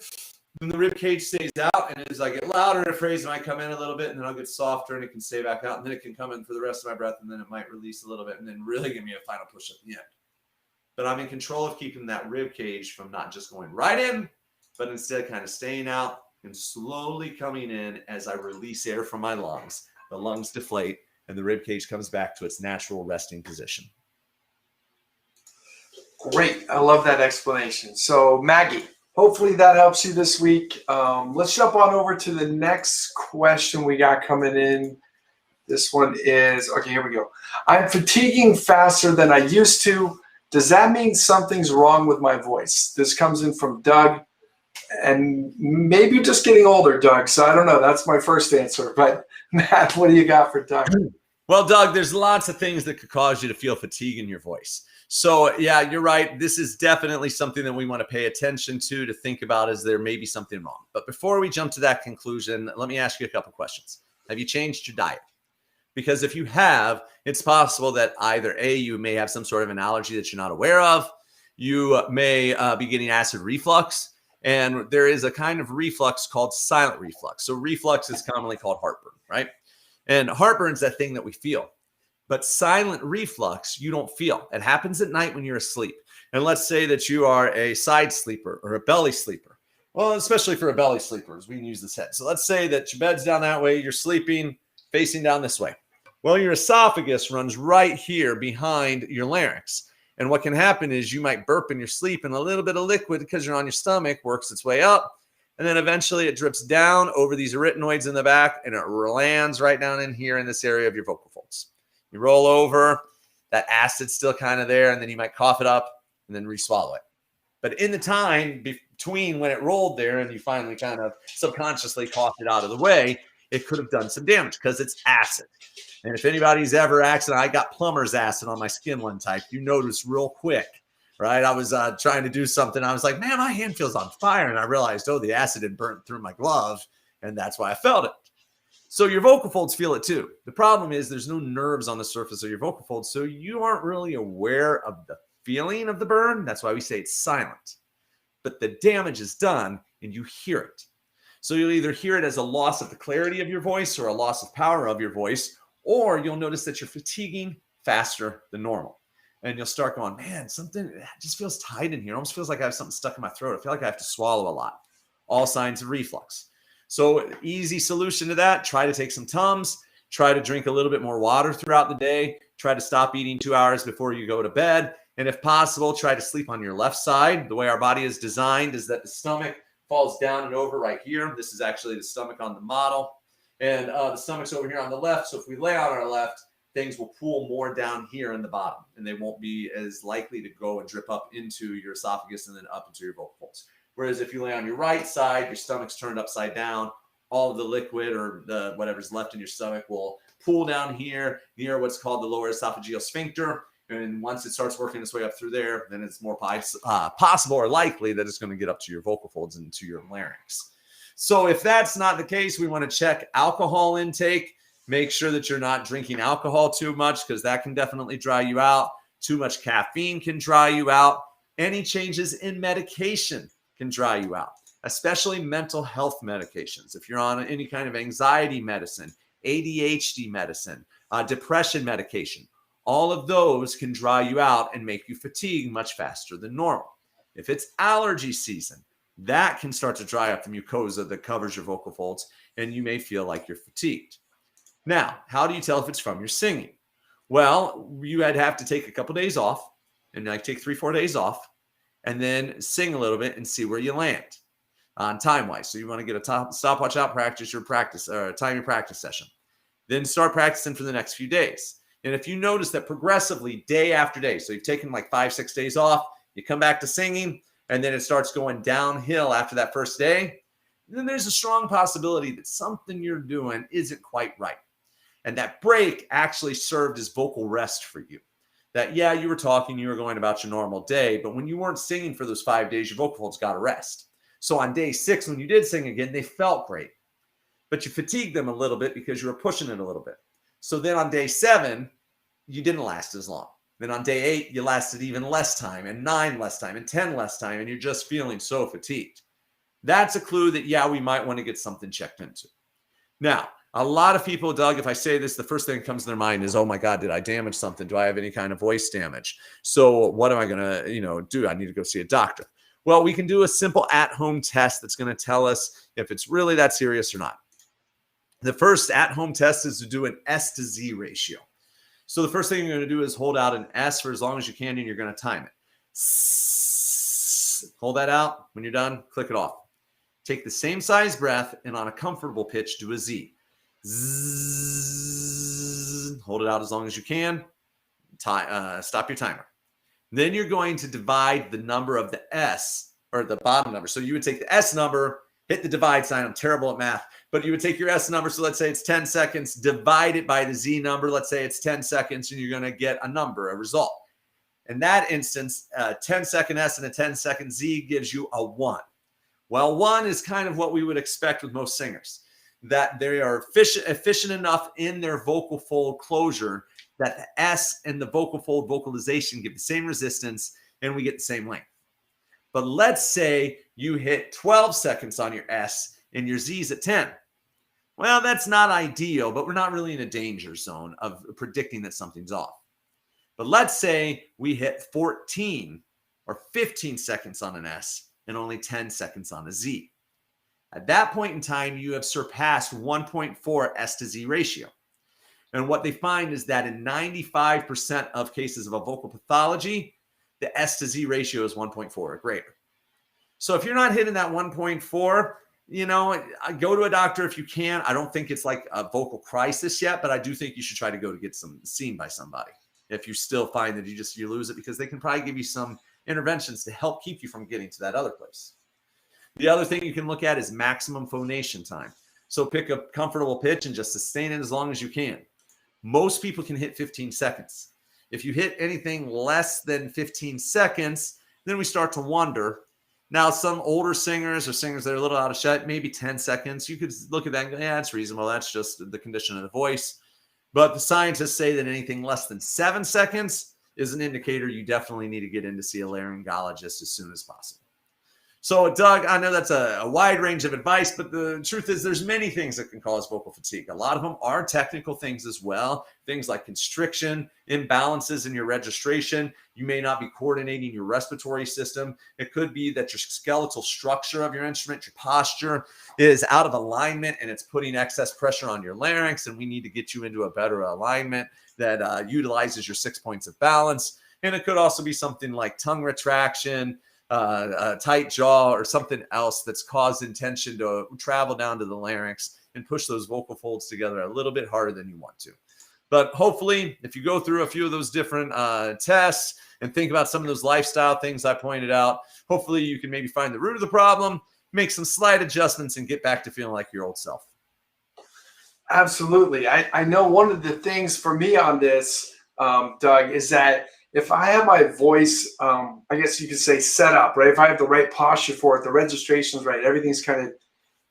then the rib cage stays out, and as I get louder, the phrase might come in a little bit, and then I'll get softer, and it can stay back out, and then it can come in for the rest of my breath, and then it might release a little bit, and then really give me a final push at the end. But I'm in control of keeping that rib cage from not just going right in, but instead kind of staying out and slowly coming in as I release air from my lungs. The lungs deflate, and the rib cage comes back to its natural resting position. Great. I love that explanation. So, Maggie, hopefully that helps you this week. Let's jump on over to the next question we got coming in. This one is, okay, here we go. I'm fatiguing faster than I used to. Does that mean something's wrong with my voice? This comes in from Doug. And maybe you're just getting older, Doug. So I don't know. That's my first answer. But Matt, what do you got for Doug? Well, Doug, there's lots of things that could cause you to feel fatigue in your voice. So yeah, you're right. This is definitely something that we want to pay attention to think about, as there may be something wrong. But before we jump to that conclusion, let me ask you a couple questions. Have you changed your diet? Because if you have, it's possible that either A, you may have some sort of an allergy that you're not aware of. You may be getting acid reflux. And there is a kind of reflux called silent reflux. So reflux is commonly called heartburn, right? And heartburn is that thing that we feel. But silent reflux, you don't feel. It happens at night when you're asleep. And let's say that you are a side sleeper or a belly sleeper. Well, especially for a belly sleeper, we can use this head. So let's say that your bed's down that way, you're sleeping facing down this way. Well, your esophagus runs right here behind your larynx. And what can happen is you might burp in your sleep, and a little bit of liquid, because you're on your stomach, works its way up. And then eventually it drips down over these arytenoids in the back, and it lands right down in here in this area of your vocal folds. You roll over, that acid's still kind of there, and then you might cough it up and then re-swallow it. But in the time between when it rolled there and you finally kind of subconsciously coughed it out of the way, it could have done some damage because it's acid. And if anybody's ever I got plumber's acid on my skin one time, you notice real quick, right? I was trying to do something. I was like, man, my hand feels on fire. And I realized, oh, the acid had burnt through my glove. And that's why I felt it. So your vocal folds feel it too. The problem is there's no nerves on the surface of your vocal folds. So you aren't really aware of the feeling of the burn. That's why we say it's silent. But the damage is done and you hear it. So you'll either hear it as a loss of the clarity of your voice or a loss of power of your voice, or you'll notice that you're fatiguing faster than normal. And you'll start going, man, something just feels tight in here. It almost feels like I have something stuck in my throat. I feel like I have to swallow a lot. All signs of reflux. So easy solution to that, try to take some Tums, try to drink a little bit more water throughout the day, try to stop eating 2 hours before you go to bed. And if possible, try to sleep on your left side. The way our body is designed is that the stomach falls down and over right here. This is actually the stomach on the model. And the stomach's over here on the left. So if we lay on our left, things will pool more down here in the bottom. And they won't be as likely to go and drip up into your esophagus and then up into your vocal folds. Whereas if you lay on your right side, your stomach's turned upside down. All of the liquid or the whatever's left in your stomach will pool down here near what's called the lower esophageal sphincter. And once it starts working its way up through there, then it's more possible or likely that it's going to get up to your vocal folds and to your larynx. So if that's not the case, we want to check alcohol intake. Make sure that you're not drinking alcohol too much because that can definitely dry you out. Too much caffeine can dry you out. Any changes in medication can dry you out, especially mental health medications. If you're on any kind of anxiety medicine, ADHD medicine, depression medication, all of those can dry you out and make you fatigue much faster than normal. If it's allergy season, that can start to dry up the mucosa that covers your vocal folds, and you may feel like you're fatigued. Now, how do you tell if it's from your singing? Well, you would have to take a couple days off and like take 3-4 days off and then sing a little bit and see where you land on time-wise. So you want to get a stopwatch out, practice your practice or time your practice session. Then start practicing for the next few days. And if you notice that progressively day after day, so you've taken like 5-6 days off, you come back to singing, and then it starts going downhill after that first day, then there's a strong possibility that something you're doing isn't quite right. And that break actually served as vocal rest for you. That, yeah, you were talking, you were going about your normal day, but when you weren't singing for those 5 days, your vocal folds got a rest. So on day 6, when you did sing again, they felt great. But you fatigued them a little bit because you were pushing it a little bit. So then on day 7, you didn't last as long. Then on day 8, you lasted even less time, and 9 less time, and 10 less time, and you're just feeling so fatigued. That's a clue that, yeah, we might want to get something checked into. Now, a lot of people, Doug, if I say this, the first thing that comes to their mind is, oh my God, did I damage something? Do I have any kind of voice damage? So what am I going to, do? I need to go see a doctor. Well, we can do a simple at-home test that's going to tell us if it's really that serious or not. The first at-home test is to do an S to Z ratio. So the first thing you're going to do is hold out an S for as long as you can, and you're going to time it. Hold that out. When you're done, click it off. Take the same size breath, and on a comfortable pitch, do a Z. Zzz. Hold it out as long as you can. Stop your timer. Then you're going to divide the number of the S, or the bottom number. So you would take the S number, hit the divide sign. I'm terrible at math, but you would take your S number. So let's say it's 10 seconds, divide it by the Z number. Let's say it's 10 seconds, and you're going to get a number, a result. In that instance, a 10-second S and a 10-second Z gives you a 1. Well, 1 is kind of what we would expect with most singers, that they are efficient enough in their vocal fold closure that the S and the vocal fold vocalization give the same resistance and we get the same length. But let's say you hit 12 seconds on your S and your Z's at 10. Well, that's not ideal, but we're not really in a danger zone of predicting that something's off. But let's say we hit 14 or 15 seconds on an S and only 10 seconds on a Z. At that point in time, you have surpassed 1.4 S to Z ratio. And what they find is that in 95% of cases of a vocal pathology, the S to Z ratio is 1.4 or greater. So if you're not hitting that 1.4, go to a doctor if you can. I don't think it's like a vocal crisis yet, but I do think you should try to go to get seen by somebody if you still find that you lose it, because they can probably give you some interventions to help keep you from getting to that other place. The other thing you can look at is maximum phonation time. So pick a comfortable pitch and just sustain it as long as you can. Most people can hit 15 seconds. If you hit anything less than 15 seconds, then we start to wonder. Now, some older singers or singers that are a little out of shape, maybe 10 seconds, you could look at that and go, yeah, it's reasonable. That's just the condition of the voice. But the scientists say that anything less than 7 seconds is an indicator you definitely need to get in to see a laryngologist as soon as possible. So, Doug, I know that's a wide range of advice, but the truth is there's many things that can cause vocal fatigue. A lot of them are technical things as well, things like constriction, imbalances in your registration. You may not be coordinating your respiratory system. It could be that your skeletal structure of your instrument, your posture, is out of alignment, and it's putting excess pressure on your larynx, and we need to get you into a better alignment that utilizes your 6 points of balance. And it could also be something like tongue retraction, a tight jaw, or something else that's caused tension to travel down to the larynx and push those vocal folds together a little bit harder than you want to. But hopefully, if you go through a few of those different tests and think about some of those lifestyle things I pointed out, hopefully you can maybe find the root of the problem, make some slight adjustments, and get back to feeling like your old self. Absolutely. I know one of the things for me on this, Doug, is that if I have my voice, I guess you could say set up, right? If I have the right posture for it, the registration's right, everything's kind of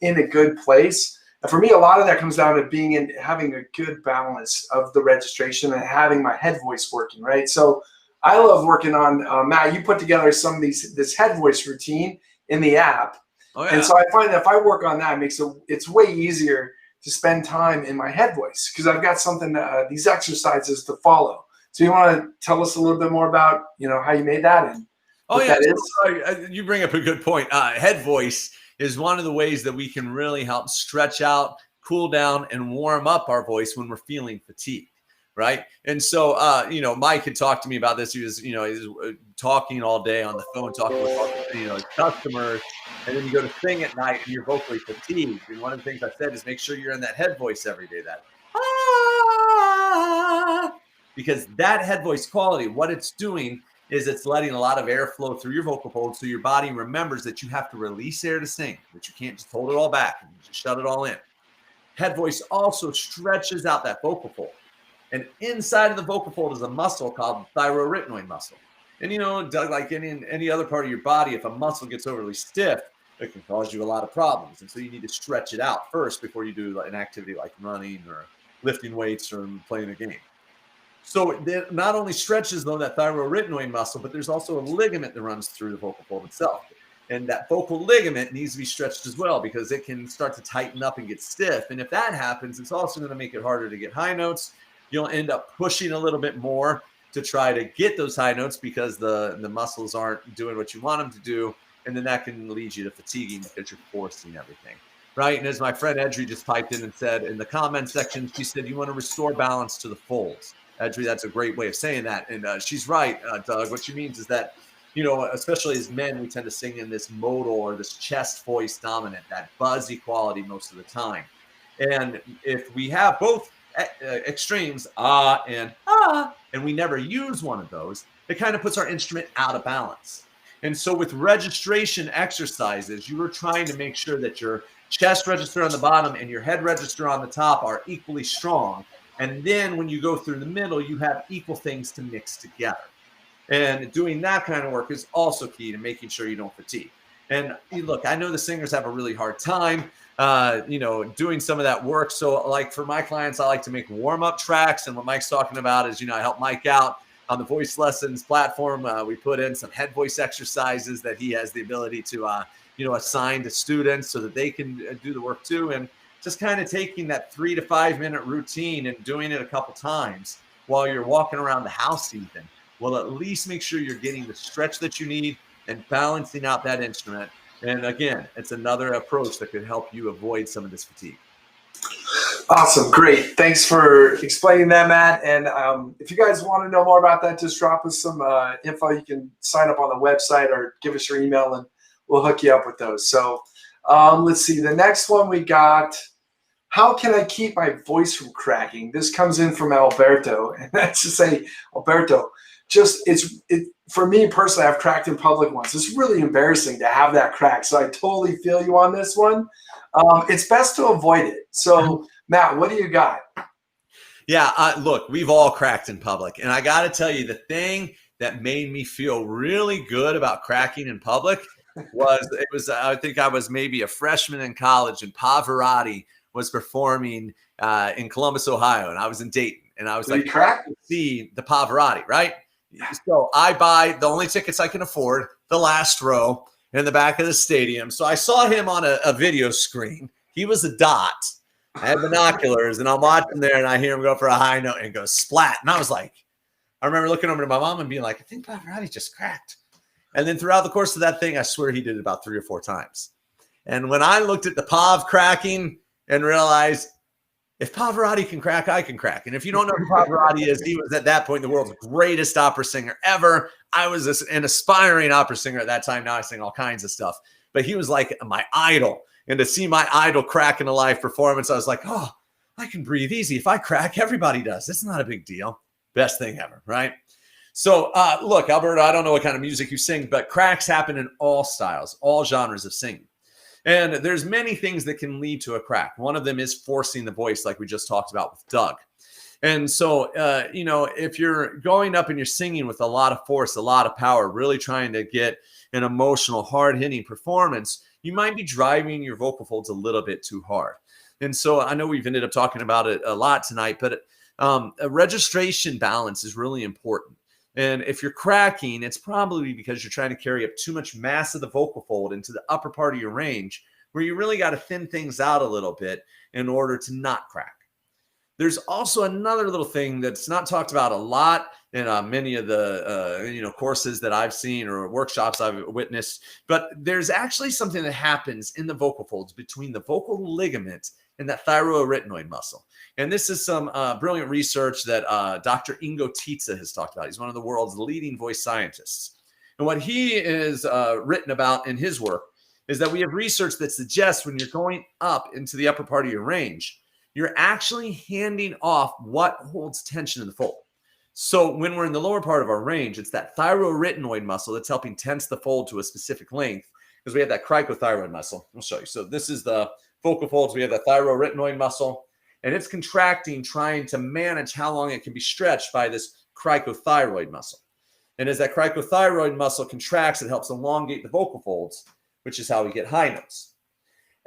in a good place. And for me, a lot of that comes down to having a good balance of the registration and having my head voice working, right? So I love working on, Matt, you put together some of this head voice routine in the app. Oh, yeah. And so I find that if I work on that, it's way easier to spend time in my head voice because I've got something, these exercises to follow. So you want to tell us a little bit more about, how you made that and what that is? You bring up a good point. Head voice is one of the ways that we can really help stretch out, cool down, and warm up our voice when we're feeling fatigued. right? And so, Mike had talked to me about this. He was, he's talking all day on the phone, talking with all his customers, and then you go to sing at night and you're vocally fatigued. And one of the things I said is make sure you're in that head voice every day. That because that head voice quality, what it's doing is it's letting a lot of air flow through your vocal folds, so your body remembers that you have to release air to sing, that you can't just hold it all back and just shut it all in. Head voice also stretches out that vocal fold. And inside of the vocal fold is a muscle called thyroarytenoid muscle. And Doug, like any other part of your body, if a muscle gets overly stiff, it can cause you a lot of problems. And so you need to stretch it out first before you do an activity like running or lifting weights or playing a game. So it not only stretches, though, that thyroarytenoid muscle, but there's also a ligament that runs through the vocal fold itself. And that vocal ligament needs to be stretched as well because it can start to tighten up and get stiff. And if that happens, it's also going to make it harder to get high notes. You'll end up pushing a little bit more to try to get those high notes because the muscles aren't doing what you want them to do. And then that can lead you to fatiguing because you're forcing everything. Right. And as my friend Edry just piped in and said in the comment section, she said, you want to restore balance to the folds. Edry, that's a great way of saying that. And she's right, Doug. What she means is that, especially as men, we tend to sing in this modal or this chest voice dominant, that buzzy quality most of the time. And if we have both extremes, and we never use one of those, it kind of puts our instrument out of balance. And so with registration exercises, you are trying to make sure that your chest register on the bottom and your head register on the top are equally strong. And then when you go through the middle, you have equal things to mix together. And doing that kind of work is also key to making sure you don't fatigue. And look, I know the singers have a really hard time, doing some of that work. So like for my clients, I like to make warm-up tracks. And what Mike's talking about is, I help Mike out on the voice lessons platform. We put in some head voice exercises that he has the ability to, assign to students so that they can do the work too. And just kind of taking that 3 to 5 minute routine and doing it a couple times while you're walking around the house even will at least make sure you're getting the stretch that you need and balancing out that instrument. And again, it's another approach that could help you avoid some of this fatigue. Awesome. Great. Thanks for explaining that, Matt. And if you guys want to know more about that, just drop us some info. You can sign up on the website or give us your email and we'll hook you up with those. So let's see. The next one we got, how can I keep my voice from cracking? This comes in from Alberto. And that's to say, Alberto, for me personally, I've cracked in public once. It's really embarrassing to have that crack. So I totally feel you on this one. It's best to avoid it. So Matt, what do you got? Yeah, look, we've all cracked in public. And I got to tell you, the thing that made me feel really good about cracking in public I think I was maybe a freshman in college and Pavarotti was performing in Columbus, Ohio. And I was in Dayton and I was like, crack? See the Pavarotti, right? Yeah. So I buy the only tickets I can afford, the last row in the back of the stadium. So I saw him on a video screen. He was a dot. I had binoculars and I'm watching there and I hear him go for a high note and it goes splat. And I was like, I remember looking over to my mom and being like, I think Pavarotti just cracked. And then throughout the course of that thing, I swear he did it about 3 or 4 times. And when I looked at the Pav cracking and realized if Pavarotti can crack, I can crack. And if you don't know who Pavarotti is, he was at that point the world's greatest opera singer ever. I was an aspiring opera singer at that time. Now I sing all kinds of stuff. But he was like my idol. And to see my idol crack in a live performance, I was like, oh, I can breathe easy. If I crack, everybody does. It's not a big deal. Best thing ever, right? So look, Alberto, I don't know what kind of music you sing, but cracks happen in all styles, all genres of singing. And there's many things that can lead to a crack. One of them is forcing the voice, like we just talked about with Doug. And so, if you're going up and you're singing with a lot of force, a lot of power, really trying to get an emotional, hard-hitting performance, you might be driving your vocal folds a little bit too hard. And so I know we've ended up talking about it a lot tonight, but a registration balance is really important. And if you're cracking, it's probably because you're trying to carry up too much mass of the vocal fold into the upper part of your range, where you really got to thin things out a little bit in order to not crack. There's also another little thing that's not talked about a lot in many of the courses that I've seen or workshops I've witnessed, but there's actually something that happens in the vocal folds between the vocal ligament and that thyroarytenoid muscle. And this is some brilliant research that Dr. Ingo Tietze has talked about. He's one of the world's leading voice scientists. And what he is written about in his work is that we have research that suggests when you're going up into the upper part of your range, you're actually handing off what holds tension in the fold. So when we're in the lower part of our range, it's that thyroarytenoid muscle that's helping tense the fold to a specific length, because we have that cricothyroid muscle. I'll show you. So this is the vocal folds. We have the thyroarytenoid muscle, and it's contracting, trying to manage how long it can be stretched by this cricothyroid muscle. And as that cricothyroid muscle contracts, it helps elongate the vocal folds, which is how we get high notes.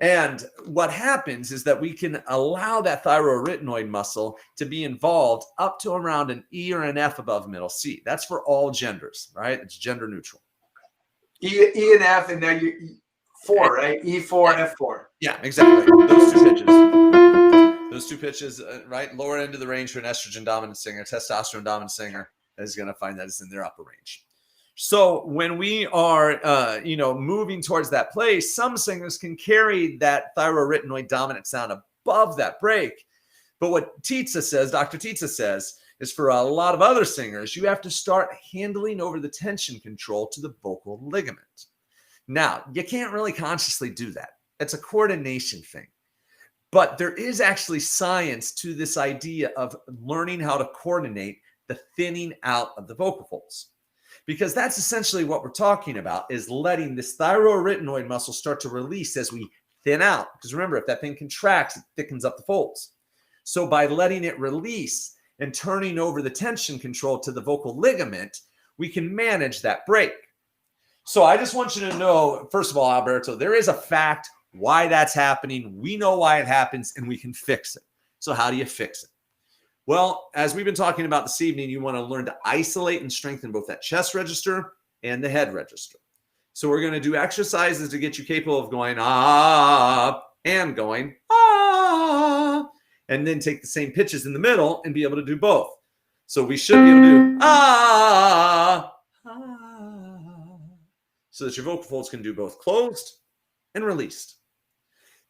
And what happens is that we can allow that thyroarytenoid muscle to be involved up to around an E or an F above middle C. That's for all genders, right? It's gender neutral. E and F, and now you 4, right? E4, F4. Yeah, exactly. Those two pitches, right? Lower end of the range for an estrogen dominant singer, testosterone dominant singer is going to find that it's in their upper range. So when we are, moving towards that place, some singers can carry that thyroarytenoid dominant sound above that break. But what Tietze says, Dr. Tietze says, is for a lot of other singers, you have to start handling over the tension control to the vocal ligament. Now, you can't really consciously do that. It's a coordination thing. But there is actually science to this idea of learning how to coordinate the thinning out of the vocal folds. Because that's essentially what we're talking about, is letting this thyroarytenoid muscle start to release as we thin out. Because remember, if that thing contracts, it thickens up the folds. So by letting it release and turning over the tension control to the vocal ligament, we can manage that break. So I just want you to know, first of all, Alberto, there is a fact why that's happening. We know why it happens, and we can fix it. So how do you fix it? Well, as we've been talking about this evening, you want to learn to isolate and strengthen both that chest register and the head register. So we're going to do exercises to get you capable of going ah and going ah, and then take the same pitches in the middle and be able to do both. So we should be able to do ah, ah, so that your vocal folds can do both closed and released.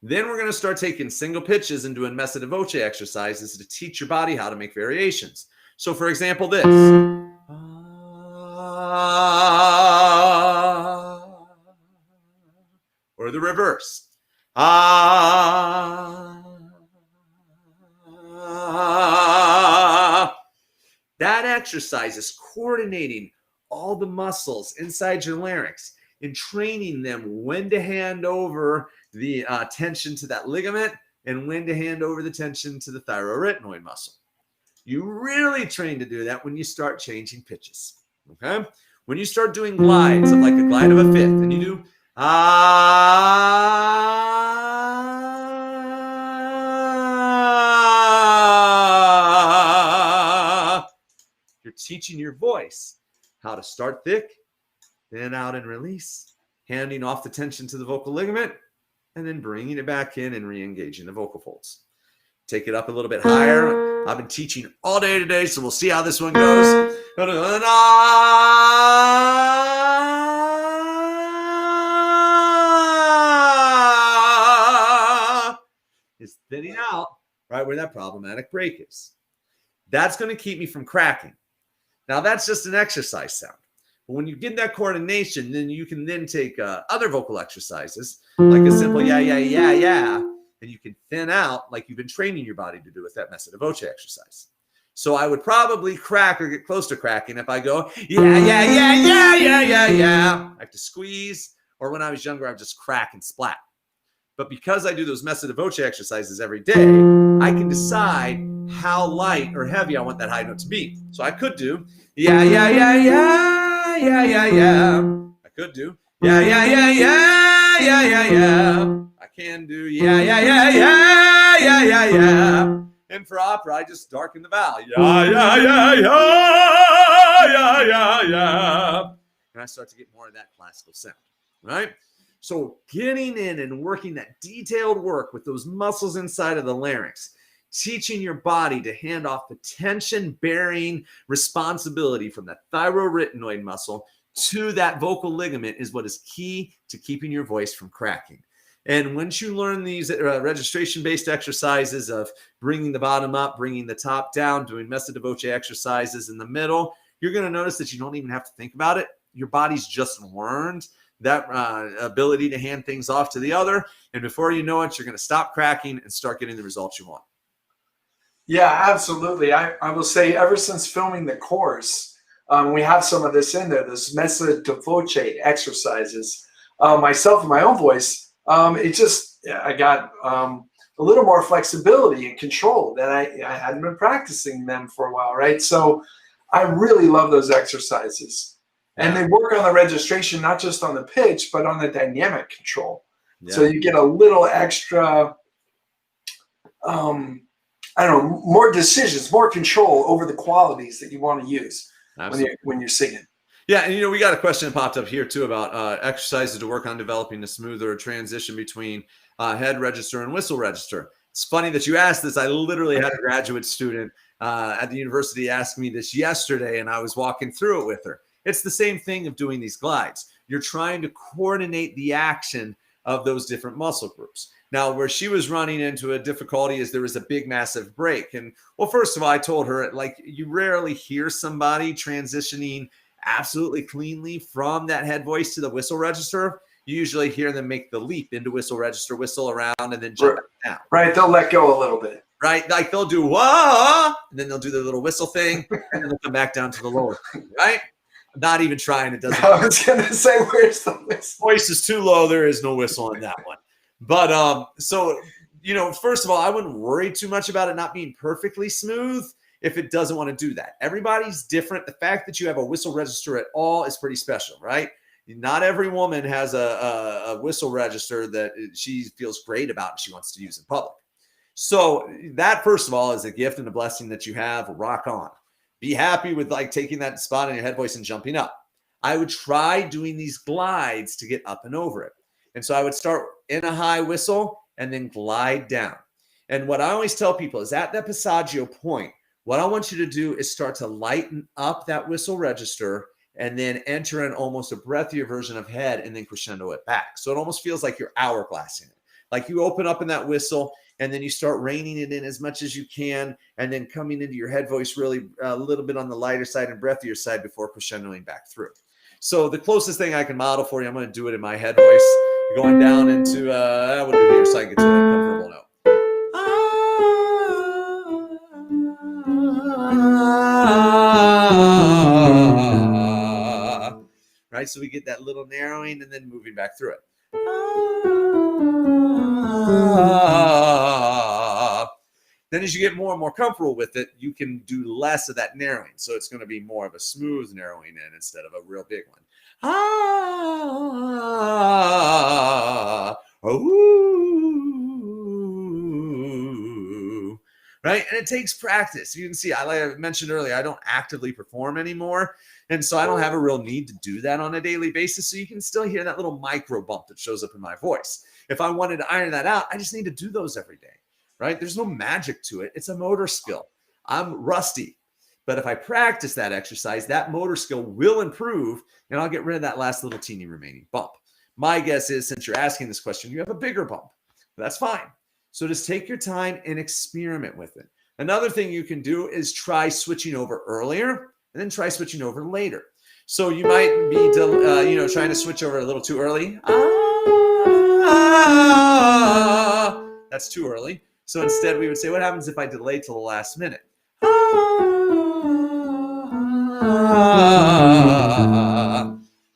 Then we're going to start taking single pitches and doing messa di voce exercises to teach your body how to make variations. So for example, this. Or the reverse. That exercise is coordinating all the muscles inside your larynx and training them when to hand over the tension to that ligament and when to hand over the tension to the thyroarytenoid muscle. You really train to do that when you start changing pitches, okay? When you start doing glides of like a glide of a fifth, and you do you're teaching your voice how to start thick, then out and release, handing off the tension to the vocal ligament, and then bringing it back in and re-engaging the vocal folds. Take it up a little bit higher. I've been teaching all day today, so we'll see how this one goes. Is thinning out right where that problematic break is. That's going to keep me from cracking. Now, that's just an exercise sound. But when you get that coordination, then you can then take other vocal exercises, like a simple yeah, yeah, yeah, yeah, and you can thin out like you've been training your body to do with that messa di voce exercise. So I would probably crack or get close to cracking if I go, yeah, yeah, yeah, yeah, yeah, yeah, yeah. I have to squeeze, or when I was younger, I would just crack and splat. But because I do those messa di voce exercises every day, I can decide how light or heavy I want that high note to be. So I could do, yeah, yeah, yeah, yeah, yeah, yeah, yeah. I could do, yeah, yeah, yeah, yeah, yeah, yeah, yeah. I can do, yeah, yeah, yeah, yeah, yeah, yeah, yeah. And for opera, I just darken the vowel. Yeah, yeah, yeah, yeah, yeah, yeah, yeah. And I start to get more of that classical sound, right? So getting in and working that detailed work with those muscles inside of the larynx, teaching your body to hand off the tension-bearing responsibility from that thyroarytenoid muscle to that vocal ligament is what is key to keeping your voice from cracking. And once you learn these registration-based exercises of bringing the bottom up, bringing the top down, doing messa de voce exercises in the middle, you're going to notice that you don't even have to think about it. Your body's just learned that ability to hand things off to the other. And before you know it, you're going to stop cracking and start getting the results you want. Yeah, absolutely. I will say ever since filming the course, we have some of this in there, this messa de voce exercises. Myself and my own voice, I got a little more flexibility and control that I hadn't been practicing them for a while, right? So I really love those exercises. And they work on the registration, not just on the pitch, but on the dynamic control. Yeah. So you get a little extra, more decisions, more control over the qualities that you want to use when you're singing. Yeah, and we got a question that popped up here too about exercises to work on developing a smoother transition between head register and whistle register. It's funny that you asked this. I literally had a graduate student at the university ask me this yesterday, and I was walking through it with her. It's the same thing of doing these glides. You're trying to coordinate the action of those different muscle groups. Now, where she was running into a difficulty is there was a big, massive break. And well, first of all, I told her, like, you rarely hear somebody transitioning absolutely cleanly from that head voice to the whistle register. You usually hear them make the leap into whistle register, whistle around, and then jump down. Right, they'll let go a little bit. Right, like they'll do wah, and then they'll do the little whistle thing, and then they'll come back down to the lower. Right, not even trying. It doesn't. I was gonna say, where's the whistle? Voice is too low. There is no whistle in that one. But so first of all, I wouldn't worry too much about it not being perfectly smooth if it doesn't want to do that. Everybody's different. The fact that you have a whistle register at all is pretty special, right? Not every woman has a whistle register that she feels great about and she wants to use in public. So that, first of all, is a gift and a blessing that you have. Rock on. Be happy with like taking that spot in your head voice and jumping up. I would try doing these glides to get up and over it. And so I would start in a high whistle and then glide down. And what I always tell people is at that passaggio point, what I want you to do is start to lighten up that whistle register and then enter in almost a breathier version of head and then crescendo it back. So it almost feels like you're hourglassing it. Like you open up in that whistle and then you start reining it in as much as you can and then coming into your head voice really a little bit on the lighter side and breathier side before crescendoing back through. So the closest thing I can model for you, I'm going to do it in my head voice, going down into, we'll do here so I can get to that comfortable note. Right, so we get that little narrowing and then moving back through it. Then as you get more and more comfortable with it, you can do less of that narrowing. So it's going to be more of a smooth narrowing in instead of a real big one. Right? And it takes practice. You can see, like I mentioned earlier, I don't actively perform anymore. And so I don't have a real need to do that on a daily basis. So you can still hear that little micro bump that shows up in my voice. If I wanted to iron that out, I just need to do those every day. Right? There's no magic to it. It's a motor skill. I'm rusty. But if I practice that exercise, that motor skill will improve and I'll get rid of that last little teeny remaining bump. My guess is, since you're asking this question, you have a bigger bump. That's fine. So just take your time and experiment with it. Another thing you can do is try switching over earlier and then try switching over later. So you might be, trying to switch over a little too early. That's too early. So instead we would say, what happens if I delay till the last minute?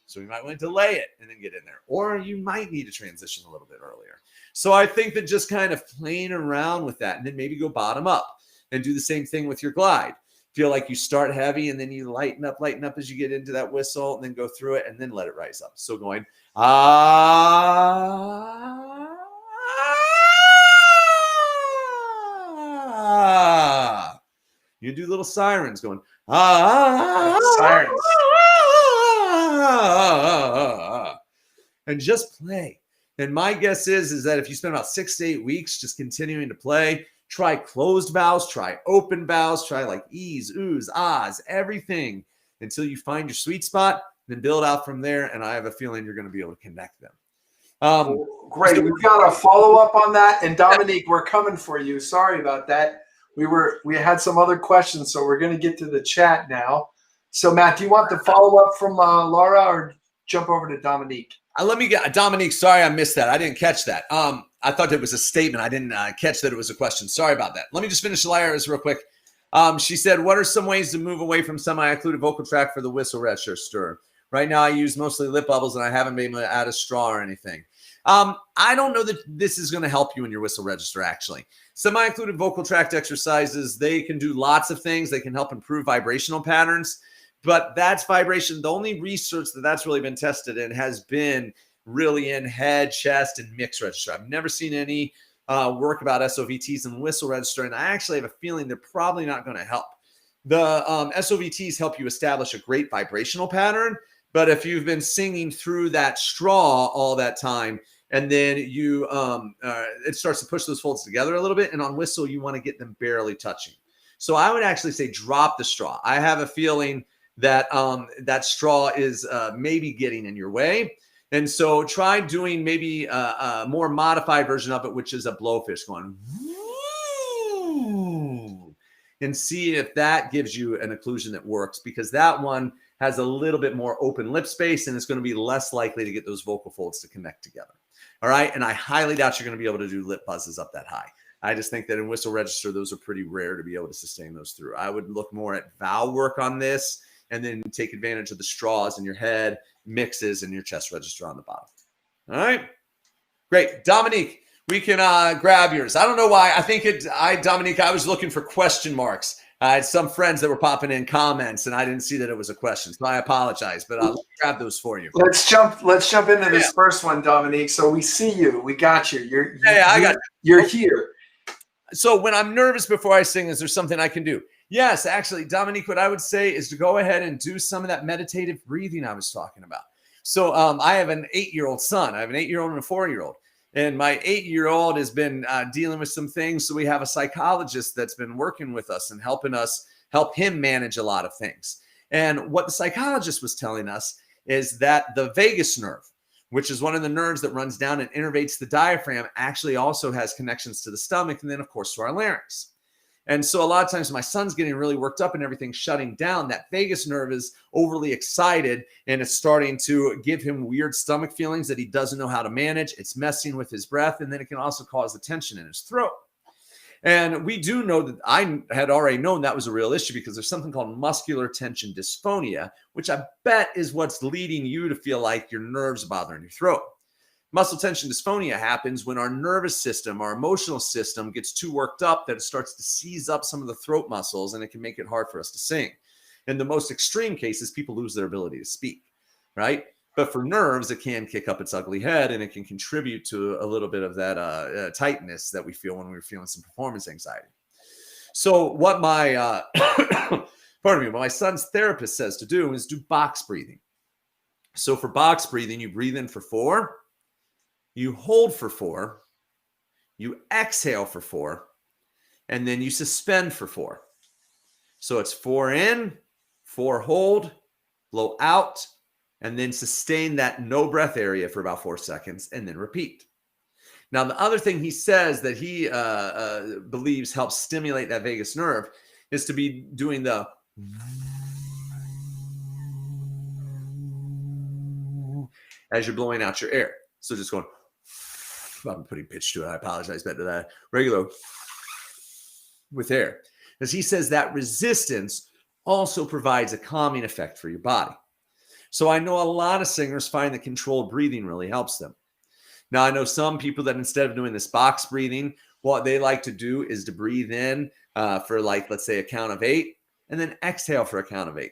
So we might want to delay it and then get in there. Or you might need to transition a little bit earlier. So I think that just kind of playing around with that and then maybe go bottom up and do the same thing with your glide. Feel like you start heavy and then you lighten up as you get into that whistle and then go through it and then let it rise up. So going, you do little sirens going, sirens. And just play. And my guess is that if you spend about 6 to 8 weeks just continuing to play, try closed vowels, try open vowels, try like e's, oohs, ahs, everything until you find your sweet spot, then build out from there. And I have a feeling you're going to be able to connect them. Great. So, We've got a follow-up on that. And Dominique, we're coming for you. Sorry about that. We had some other questions, so we're going to get to the chat now. So Matt, do you want the follow-up from Laura or jump over to Dominique? let me get Dominique. Sorry, I missed that. I didn't catch that. I thought it was a statement. I didn't catch that it was a question. Sorry about that. Let me just finish Lyra's real quick. She said, what are some ways to move away from semi-occluded vocal tract for the whistle register? Right now, I use mostly lip bubbles, and I haven't been able to add a straw or anything. I don't know that this is going to help you in your whistle register, actually. Semi-occluded vocal tract exercises, they can do lots of things. They can help improve vibrational patterns, but that's vibration. The only research that's really been tested in has been really in head, chest, and mixed register. I've never seen any work about SOVTs and whistle register, and I actually have a feeling they're probably not going to help. The SOVTs help you establish a great vibrational pattern, but if you've been singing through that straw all that time, and then you it starts to push those folds together a little bit, and on whistle, you want to get them barely touching. So I would actually say drop the straw. I have a feeling that that straw is maybe getting in your way. And so try doing maybe a more modified version of it, which is a blowfish going, and see if that gives you an occlusion that works, because that one has a little bit more open lip space and it's going to be less likely to get those vocal folds to connect together. All right. And I highly doubt you're going to be able to do lip buzzes up that high. I just think that in whistle register, those are pretty rare to be able to sustain those through. I would look more at vowel work on this, and then take advantage of the straws in your head, mixes, and your chest register on the bottom. All right. Great. Dominique, we can grab yours. I don't know why. I think Dominique, I was looking for question marks. I had some friends that were popping in comments, and I didn't see that it was a question. So I apologize, but I'll grab those for you. Let's jump into this first one, Dominique. So we see you. We got you. You're here. So when I'm nervous before I sing, is there something I can do? Yes, actually, Dominique, what I would say is to go ahead and do some of that meditative breathing I was talking about. So I have an 8-year-old son. I have an 8-year-old and a 4-year-old. And my 8-year-old has been dealing with some things. So we have a psychologist that's been working with us and helping us help him manage a lot of things. And what the psychologist was telling us is that the vagus nerve, which is one of the nerves that runs down and innervates the diaphragm, actually also has connections to the stomach and then, of course, to our larynx. And so a lot of times my son's getting really worked up and everything's shutting down. That vagus nerve is overly excited and it's starting to give him weird stomach feelings that he doesn't know how to manage. It's messing with his breath, and then it can also cause the tension in his throat. And we do know that I had already known that was a real issue, because there's something called muscular tension dysphonia, which I bet is what's leading you to feel like your nerves are bothering your throat. Muscle tension dysphonia happens when our nervous system, our emotional system gets too worked up that it starts to seize up some of the throat muscles, and it can make it hard for us to sing. In the most extreme cases, people lose their ability to speak, right? But for nerves, it can kick up its ugly head, and it can contribute to a little bit of that tightness that we feel when we're feeling some performance anxiety. So what my, what my son's therapist says to do is do box breathing. So for box breathing, you breathe in for 4, you hold for 4, you exhale for 4, and then you suspend for 4. So it's 4 in, 4 hold, blow out, and then sustain that no breath area for about 4 seconds, and then repeat. Now, the other thing he says that he believes helps stimulate that vagus nerve is to be doing the as you're blowing out your air. So just going, I'm putting pitch to it. I apologize, but that regular with air. Because he says that resistance also provides a calming effect for your body. So I know a lot of singers find that controlled breathing really helps them. Now, I know some people that instead of doing this box breathing, what they like to do is to breathe in for, like, let's say a count of 8, and then exhale for a count of 8.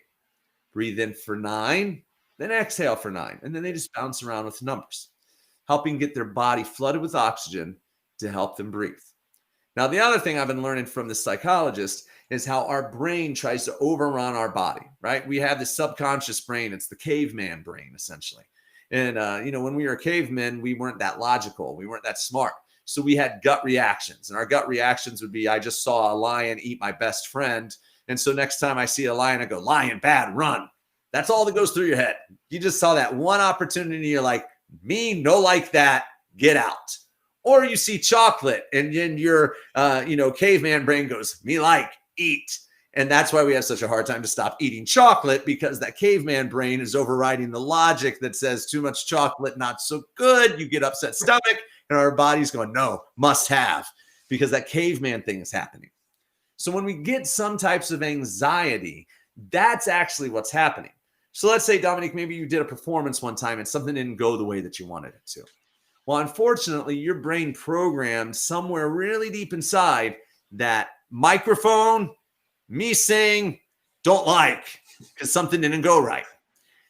Breathe in for 9, then exhale for 9. And then they just bounce around with numbers, helping get their body flooded with oxygen to help them breathe. Now, the other thing I've been learning from the psychologist is how our brain tries to overrun our body, right? We have this subconscious brain. It's the caveman brain, essentially. And, when we were cavemen, we weren't that logical. We weren't that smart. So we had gut reactions. And our gut reactions would be, I just saw a lion eat my best friend. And so next time I see a lion, I go, lion, bad, run. That's all that goes through your head. You just saw that one opportunity. You're like, me, no like that, get out. Or you see chocolate and then your, caveman brain goes, me like, eat. And that's why we have such a hard time to stop eating chocolate, because that caveman brain is overriding the logic that says too much chocolate, not so good. You get upset stomach and our body's going, no, must have, because that caveman thing is happening. So when we get some types of anxiety, that's actually what's happening. So let's say, Dominique, maybe you did a performance one time and something didn't go the way that you wanted it to. Well, unfortunately, your brain programmed somewhere really deep inside that microphone, me sing, don't like, because something didn't go right.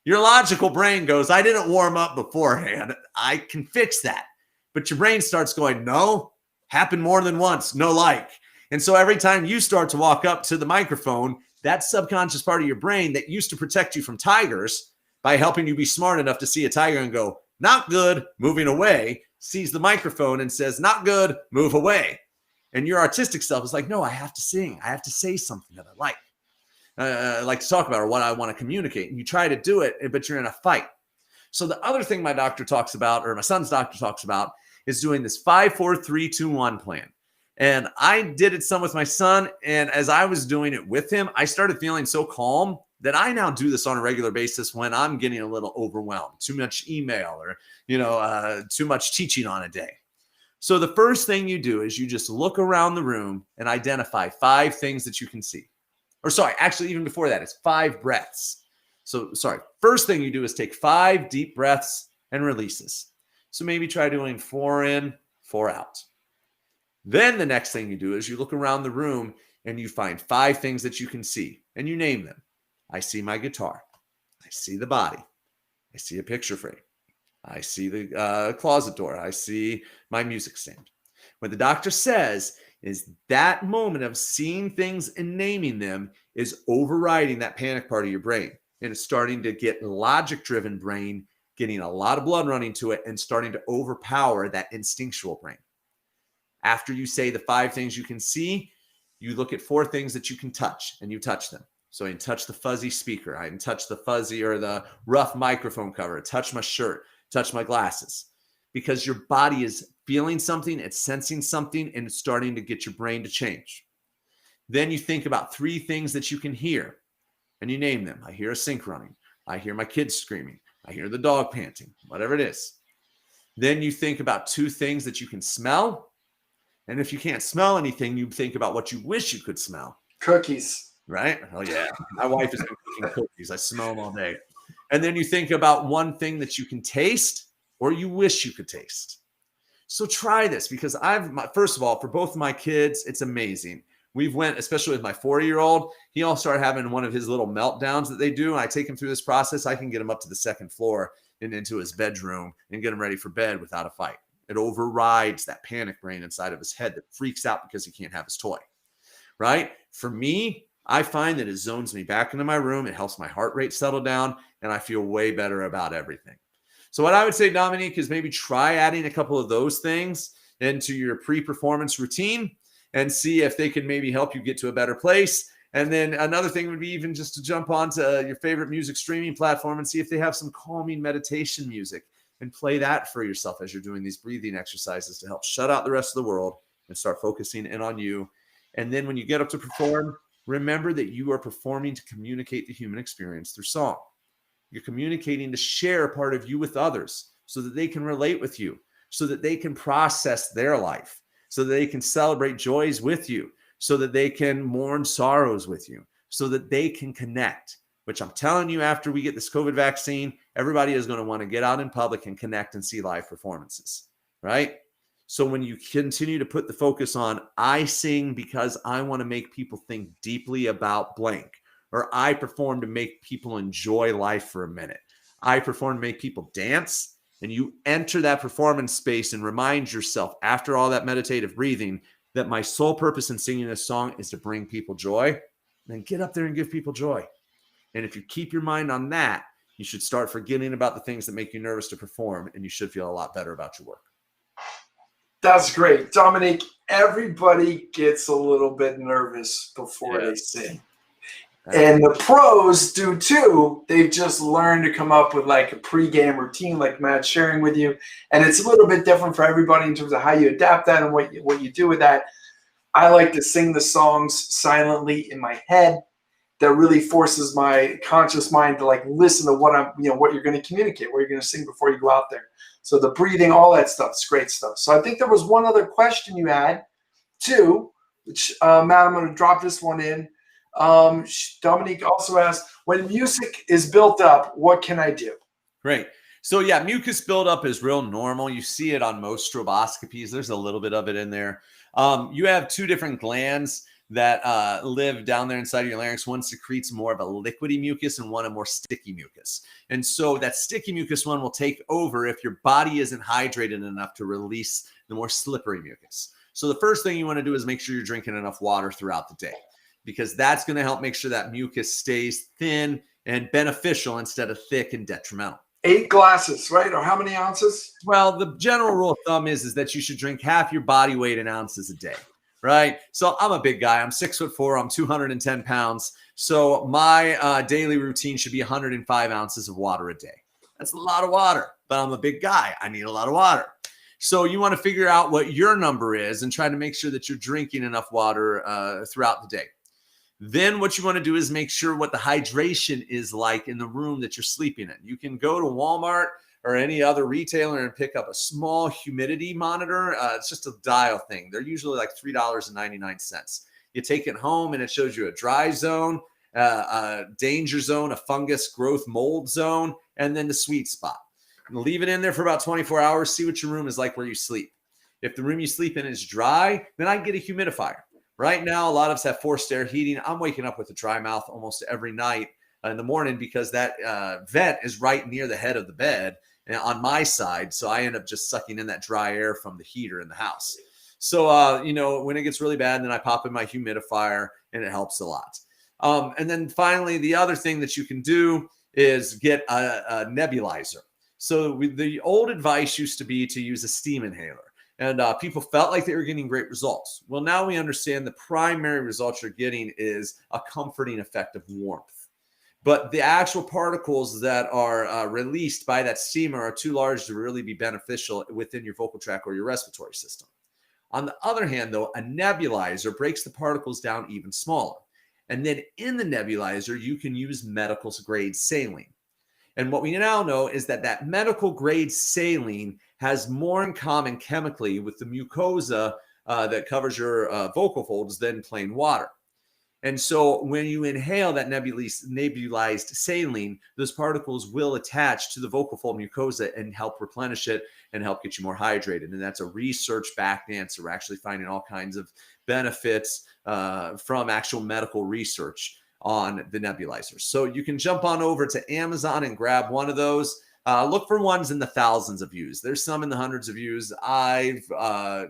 Your logical brain goes, I didn't warm up beforehand. I can fix that. But your brain starts going, no, happened more than once, no like. And so every time you start to walk up to the microphone, that subconscious part of your brain that used to protect you from tigers by helping you be smart enough to see a tiger and go, not good, moving away, sees the microphone and says, not good, move away. And your artistic self is like, no, I have to sing. I have to say something that I like to talk about, or what I want to communicate. And you try to do it, but you're in a fight. So the other thing my doctor talks about, or my son's doctor talks about, is doing this 5-4-3-2-1 plan. And I did it some with my son. And as I was doing it with him, I started feeling so calm that I now do this on a regular basis when I'm getting a little overwhelmed, too much email or, too much teaching on a day. So the first thing you do is you just look around the room and identify 5 things that you can see. Or sorry, actually, even before that, it's 5 breaths. So sorry, first thing you do is take 5 deep breaths and releases. So maybe try doing 4 in, 4 out. Then the next thing you do is you look around the room and you find 5 things that you can see and you name them. I see my guitar. I see the body. I see a picture frame. I see the closet door. I see my music stand. What the doctor says is that moment of seeing things and naming them is overriding that panic part of your brain. And it's starting to get logic-driven brain, getting a lot of blood running to it and starting to overpower that instinctual brain. After you say the 5 things you can see, you look at 4 things that you can touch and you touch them. So I can touch the fuzzy speaker. I can touch the fuzzy or the rough microphone cover, touch my shirt, touch my glasses, because your body is feeling something, it's sensing something, and it's starting to get your brain to change. Then you think about 3 things that you can hear and you name them. I hear a sink running. I hear my kids screaming. I hear the dog panting, whatever it is. Then you think about 2 things that you can smell. And if you can't smell anything, you think about what you wish you could smell. Cookies. Right? Oh, yeah. My wife is cooking cookies. I smell them all day. And then you think about 1 thing that you can taste or you wish you could taste. So try this, because first of all, for both of my kids, it's amazing. We've went, especially with my 4-year-old, he all started having one of his little meltdowns that they do. And I take him through this process. I can get him up to the 2nd floor and into his bedroom and get him ready for bed without a fight. It overrides that panic brain inside of his head that freaks out because he can't have his toy, right? For me, I find that it zones me back into my room. It helps my heart rate settle down, and I feel way better about everything. So what I would say, Dominique, is maybe try adding a couple of those things into your pre-performance routine and see if they can maybe help you get to a better place. And then another thing would be even just to jump onto your favorite music streaming platform and see if they have some calming meditation music and play that for yourself as you're doing these breathing exercises to help shut out the rest of the world and start focusing in on you. And then when you get up to perform, remember that you are performing to communicate the human experience through song. You're communicating to share a part of you with others so that they can relate with you, so that they can process their life, so that they can celebrate joys with you, so that they can mourn sorrows with you, so that they can connect, which I'm telling you, after we get this COVID vaccine, everybody is going to want to get out in public and connect and see live performances, right? So when you continue to put the focus on, I sing because I want to make people think deeply about blank, or I perform to make people enjoy life for a minute. I perform to make people dance, and you enter that performance space and remind yourself after all that meditative breathing that my sole purpose in singing this song is to bring people joy, then get up there and give people joy. And if you keep your mind on that, you should start forgetting about the things that make you nervous to perform, and you should feel a lot better about your work. That's great. Dominique, everybody gets a little bit nervous before they sing. And the pros do too. They've just learned to come up with like a pre-game routine, like Matt's sharing with you. And it's a little bit different for everybody in terms of how you adapt that and what you do with that. I like to sing the songs silently in my head. That really forces my conscious mind to like listen to what what you're going to communicate, what you're going to sing before you go out there. So the breathing, all that stuff is great stuff. So I think there was one other question you had too, which Matt, I'm going to drop this one in. Dominique also asked, when music is built up, what can I do? Great. So yeah, mucus buildup is real normal. You see it on most stroboscopies. There's a little bit of it in there. You have two different glands that live down there inside of your larynx. One secretes more of a liquidy mucus and one a more sticky mucus. And so that sticky mucus one will take over if your body isn't hydrated enough to release the more slippery mucus. So the first thing you want to do is make sure you're drinking enough water throughout the day, because that's going to help make sure that mucus stays thin and beneficial instead of thick and detrimental. 8 glasses, right? Or how many ounces? Well, the general rule of thumb is that you should drink half your body weight in ounces a day, right? So I'm a big guy. I'm 6'4". I'm 210 pounds. So my daily routine should be 105 ounces of water a day. That's a lot of water, but I'm a big guy. I need a lot of water. So you want to figure out what your number is and try to make sure that you're drinking enough water throughout the day. Then what you want to do is make sure what the hydration is like in the room that you're sleeping in. You can go to Walmart or any other retailer and pick up a small humidity monitor. It's just a dial thing. They're usually like $3.99. You take it home and it shows you a dry zone, a danger zone, a fungus growth mold zone, and then the sweet spot. And leave it in there for about 24 hours. See what your room is like where you sleep. If the room you sleep in is dry, then I can get a humidifier. Right now, a lot of us have forced air heating. I'm waking up with a dry mouth almost every night in the morning because that vent is right near the head of the bed and on my side. So I end up just sucking in that dry air from the heater in the house. So, when it gets really bad, then I pop in my humidifier and it helps a lot. And then finally, the other thing that you can do is get a nebulizer. So the old advice used to be to use a steam inhaler. And people felt like they were getting great results. Well, now we understand the primary result you're getting is a comforting effect of warmth. But the actual particles that are released by that steamer are too large to really be beneficial within your vocal tract or your respiratory system. On the other hand, though, a nebulizer breaks the particles down even smaller. And then in the nebulizer, you can use medical grade saline. And what we now know is that medical grade saline has more in common chemically with the mucosa that covers your vocal folds than plain water. And so when you inhale that nebulized saline, those particles will attach to the vocal fold mucosa and help replenish it and help get you more hydrated. And that's a research-backed answer. We're actually finding all kinds of benefits from actual medical research on the nebulizers. So you can jump on over to Amazon and grab one of those. Look for ones in the thousands of views. There's some in the hundreds of views. I've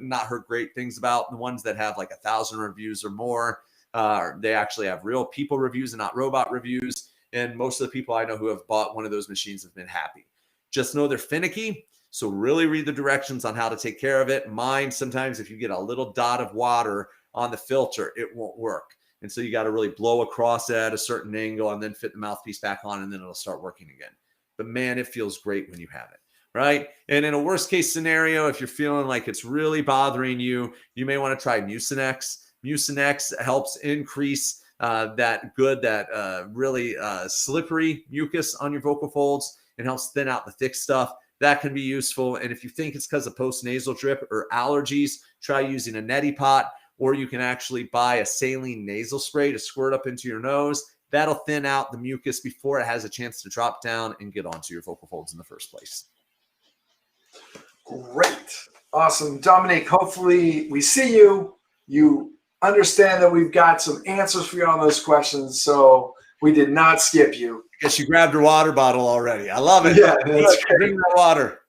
not heard great things about the ones that have like 1,000 reviews or more. They actually have real people reviews and not robot reviews. And most of the people I know who have bought one of those machines have been happy. Just know they're finicky. So really read the directions on how to take care of it. Mine, sometimes if you get a little dot of water on the filter, it won't work. And so you got to really blow across at a certain angle and then fit the mouthpiece back on, and then it'll start working again. But man, it feels great when you have it, right? And in a worst case scenario, if you're feeling like it's really bothering you, you may want to try Mucinex. Mucinex helps increase that really slippery mucus on your vocal folds and helps thin out the thick stuff. That can be useful. And if you think it's because of postnasal drip or allergies, try using a neti pot. Or you can actually buy a saline nasal spray to squirt up into your nose. That'll thin out the mucus before it has a chance to drop down and get onto your vocal folds in the first place. Great. Awesome. Dominique, hopefully we see you. You understand that we've got some answers for you on those questions, so we did not skip you. I guess you grabbed your water bottle already. I love it. Yeah, that's great. Bring the water.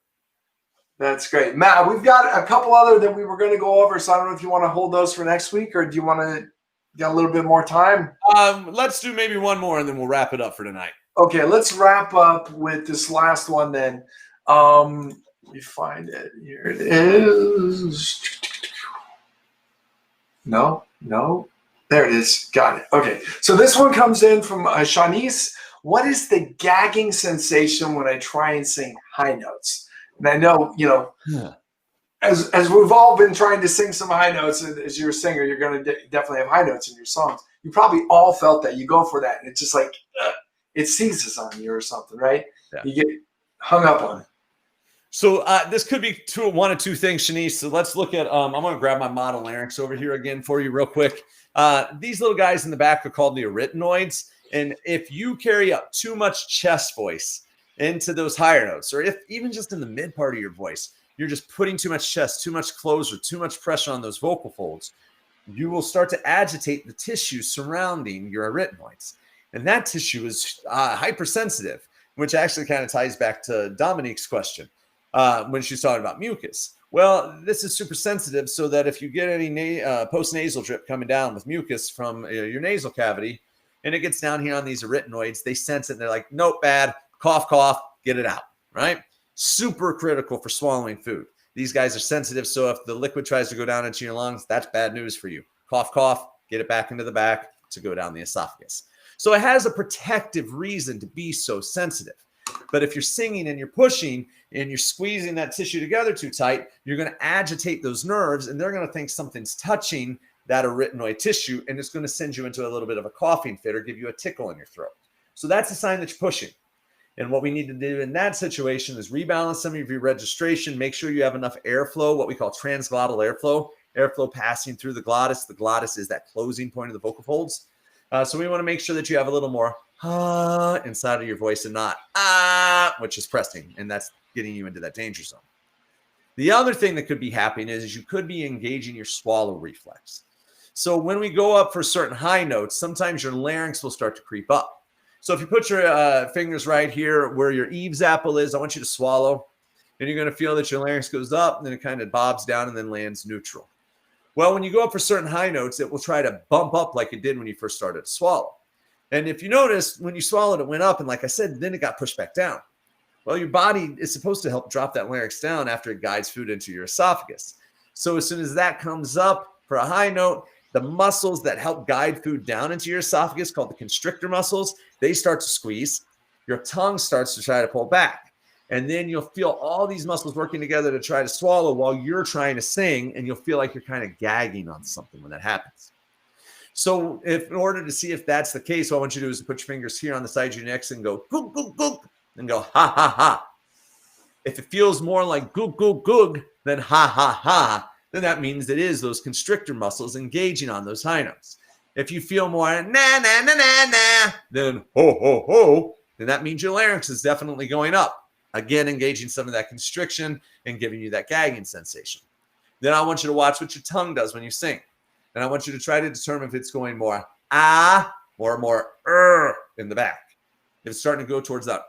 That's great. Matt, we've got a couple other that we were going to go over, so I don't know if you want to hold those for next week, or do you want to get a little bit more time? Let's do maybe one more, and then we'll wrap it up for tonight. Okay, let's wrap up with this last one then. Let me find it. Here it is. No. There it is. Got it. Okay. So this one comes in from Shanice. What is the gagging sensation when I try and sing high notes? And I know, as we've all been trying to sing some high notes, and as you're a singer, you're going to definitely have high notes in your songs. You probably all felt that. You go for that, and it's just like it seizes on you or something, right? Yeah. You get hung up on it. So this could be one of two things, Shanice. So let's look at, I'm going to grab my model larynx over here again for you real quick. These little guys in the back are called the arytenoids. And if you carry up too much chest voice into those higher notes, or if even just in the mid part of your voice, you're just putting too much chest, too much closer, too much pressure on those vocal folds, you will start to agitate the tissue surrounding your arytenoids. And that tissue is hypersensitive, which actually kind of ties back to Dominique's question when she's talking about mucus. Well, this is super sensitive, so that if you get any post-nasal drip coming down with mucus from your nasal cavity, and it gets down here on these arytenoids, they sense it, and they're like, nope, bad, cough, cough, get it out, right? Super critical for swallowing food. These guys are sensitive, so if the liquid tries to go down into your lungs, that's bad news for you. Cough, cough, get it back into the back to go down the esophagus. So it has a protective reason to be so sensitive. But if you're singing and you're pushing and you're squeezing that tissue together too tight, you're going to agitate those nerves, and they're going to think something's touching that arytenoid tissue, and it's going to send you into a little bit of a coughing fit or give you a tickle in your throat. So that's a sign that you're pushing. And what we need to do in that situation is rebalance some of your registration. Make sure you have enough airflow, what we call transglottal airflow passing through the glottis. The glottis is that closing point of the vocal folds. So we want to make sure that you have a little more inside of your voice and not which is pressing, and that's getting you into that danger zone. The other thing that could be happening is you could be engaging your swallow reflex. So when we go up for certain high notes, sometimes your larynx will start to creep up. So if you put your fingers right here where your Eve's apple is, I want you to swallow. And you're going to feel that your larynx goes up, and then it kind of bobs down and then lands neutral. Well, when you go up for certain high notes, it will try to bump up like it did when you first started to swallow. And if you notice, when you swallowed, it went up. And like I said, then it got pushed back down. Well, your body is supposed to help drop that larynx down after it guides food into your esophagus. So as soon as that comes up for a high note, the muscles that help guide food down into your esophagus, called the constrictor muscles, they start to squeeze. Your tongue starts to try to pull back. And then you'll feel all these muscles working together to try to swallow while you're trying to sing, and you'll feel like you're kind of gagging on something when that happens. So in order to see if that's the case, what I want you to do is put your fingers here on the side of your neck and go, goog, goog, goog, and go, ha, ha, ha. If it feels more like goog, goog, goog than ha, ha, ha, then that means it is those constrictor muscles engaging on those high notes. If you feel more na, na, na, na, na, then ho, ho, ho, then that means your larynx is definitely going up. Again, engaging some of that constriction and giving you that gagging sensation. Then I want you to watch what your tongue does when you sing. And I want you to try to determine if it's going more or more in the back. If it's starting to go towards that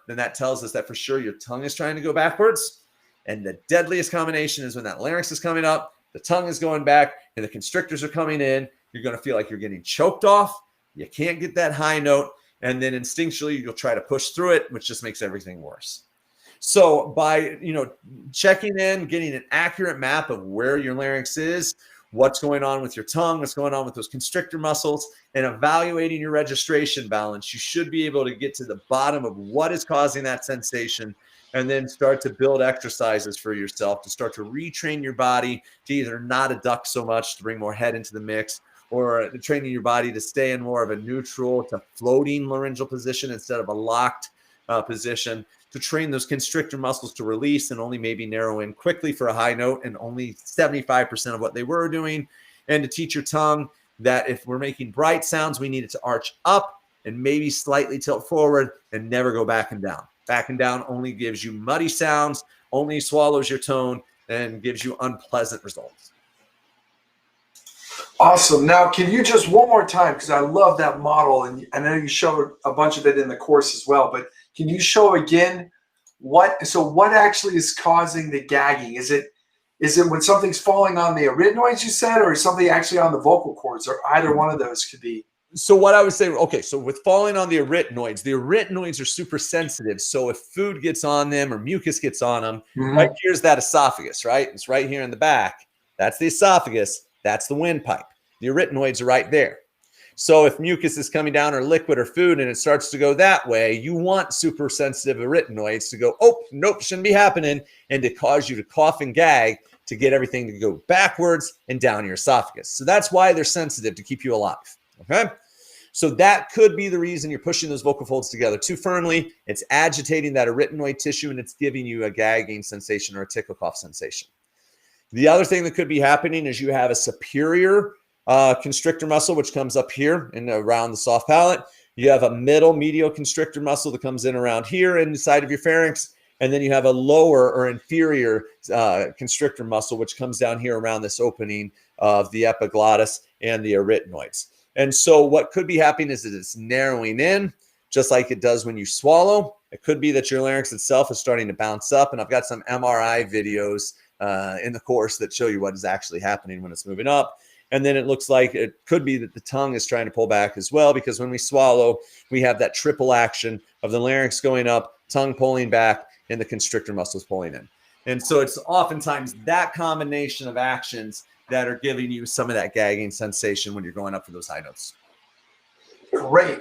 then that tells us that for sure your tongue is trying to go backwards. And the deadliest combination is when that larynx is coming up, the tongue is going back, and the constrictors are coming in. You're going to feel like you're getting choked off. You can't get that high note. And then instinctually, you'll try to push through it, which just makes everything worse. So by checking in, getting an accurate map of where your larynx is, what's going on with your tongue, what's going on with those constrictor muscles, and evaluating your registration balance, you should be able to get to the bottom of what is causing that sensation, and then start to build exercises for yourself to start to retrain your body to either not adduct so much to bring more head into the mix, or training your body to stay in more of a neutral to floating laryngeal position instead of a locked position, to train those constrictor muscles to release and only maybe narrow in quickly for a high note and only 75% of what they were doing, and to teach your tongue that if we're making bright sounds, we need it to arch up and maybe slightly tilt forward and never go back and down. Back and down only gives you muddy sounds, only swallows your tone, and gives you unpleasant results. Awesome. Now, can you just one more time, because I love that model, and I know you showed a bunch of it in the course as well, but can you show again what actually is causing the gagging? Is it when something's falling on the arytenoids, you said, or is something actually on the vocal cords, or either one of those could be? So what I would say, okay, so with falling on the arytenoids are super sensitive. So if food gets on them or mucus gets on them, right here's that esophagus, right? It's right here in the back. That's the esophagus. That's the windpipe. The arytenoids are right there. So if mucus is coming down or liquid or food and it starts to go that way, you want super sensitive arytenoids to go, oh, nope, shouldn't be happening, and to cause you to cough and gag to get everything to go backwards and down your esophagus. So that's why they're sensitive, to keep you alive, okay? So that could be the reason you're pushing those vocal folds together too firmly. It's agitating that arytenoid tissue, and it's giving you a gagging sensation or a tickle cough sensation. The other thing that could be happening is you have a superior constrictor muscle, which comes up here and around the soft palate. You have a middle medial constrictor muscle that comes in around here inside of your pharynx. And then you have a lower or inferior constrictor muscle, which comes down here around this opening of the epiglottis and the arytenoids. And so what could be happening is that it's narrowing in, just like it does when you swallow. It could be that your larynx itself is starting to bounce up. And I've got some MRI videos in the course that show you what is actually happening when it's moving up. And then it looks like it could be that the tongue is trying to pull back as well, because when we swallow, we have that triple action of the larynx going up, tongue pulling back, and the constrictor muscles pulling in. And so it's oftentimes that combination of actions that are giving you some of that gagging sensation when you're going up for those high notes. Great.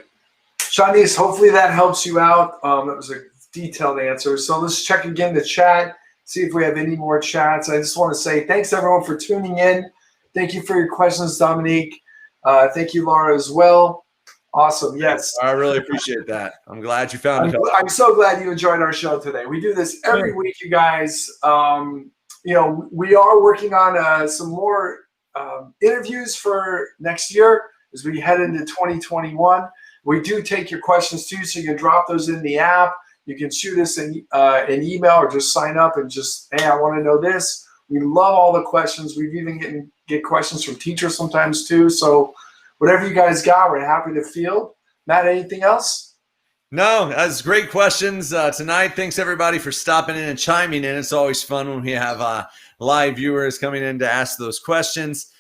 Shanice, hopefully that helps you out. That was a detailed answer. So let's check again the chat, see if we have any more chats. I just want to say thanks, everyone, for tuning in. Thank you for your questions, Dominique. Thank you, Laura, as well. Awesome. Yes. I really appreciate that. I'm glad you found it. I'm so glad you enjoyed our show today. We do this every week, you guys. We are working on some more interviews for next year as we head into 2021. We do take your questions too, so you can drop those in the app. You can shoot us an email or just sign up and just, hey, I want to know this. We love all the questions. We've even get questions from teachers sometimes too. So whatever you guys got, we're happy to field. Matt, anything else? No, that's great questions tonight. Thanks everybody for stopping in and chiming in. It's always fun when we have live viewers coming in to ask those questions.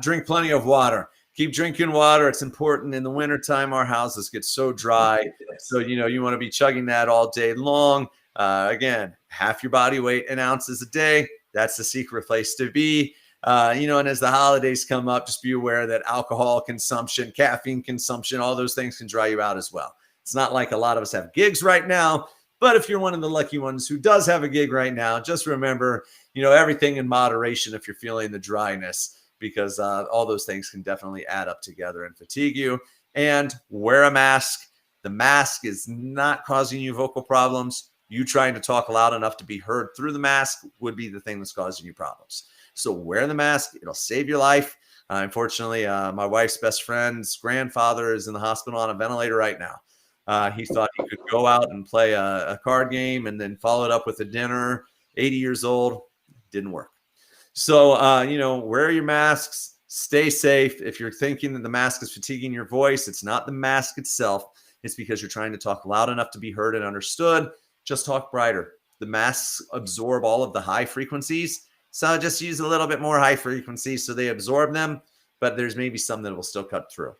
Drink plenty of water. Keep drinking water. It's important. In the wintertime, our houses get so dry. So, you want to be chugging that all day long. Again, half your body weight in ounces a day. That's the secret place to be. And as the holidays come up, just be aware that alcohol consumption, caffeine consumption, all those things can dry you out as well. It's not like a lot of us have gigs right now, but if you're one of the lucky ones who does have a gig right now, just remember, everything in moderation if you're feeling the dryness, because all those things can definitely add up together and fatigue you. And wear a mask. The mask is not causing you vocal problems. You trying to talk loud enough to be heard through the mask would be the thing that's causing you problems. So wear the mask. It'll save your life. Unfortunately, my wife's best friend's grandfather is in the hospital on a ventilator right now. He thought he could go out and play a card game and then follow it up with a dinner. 80 years old. Didn't work. So, wear your masks. Stay safe. If you're thinking that the mask is fatiguing your voice, it's not the mask itself. It's because you're trying to talk loud enough to be heard and understood. Just talk brighter. The masks absorb all of the high frequencies. So just use a little bit more high frequencies so they absorb them, but there's maybe some that will still cut through.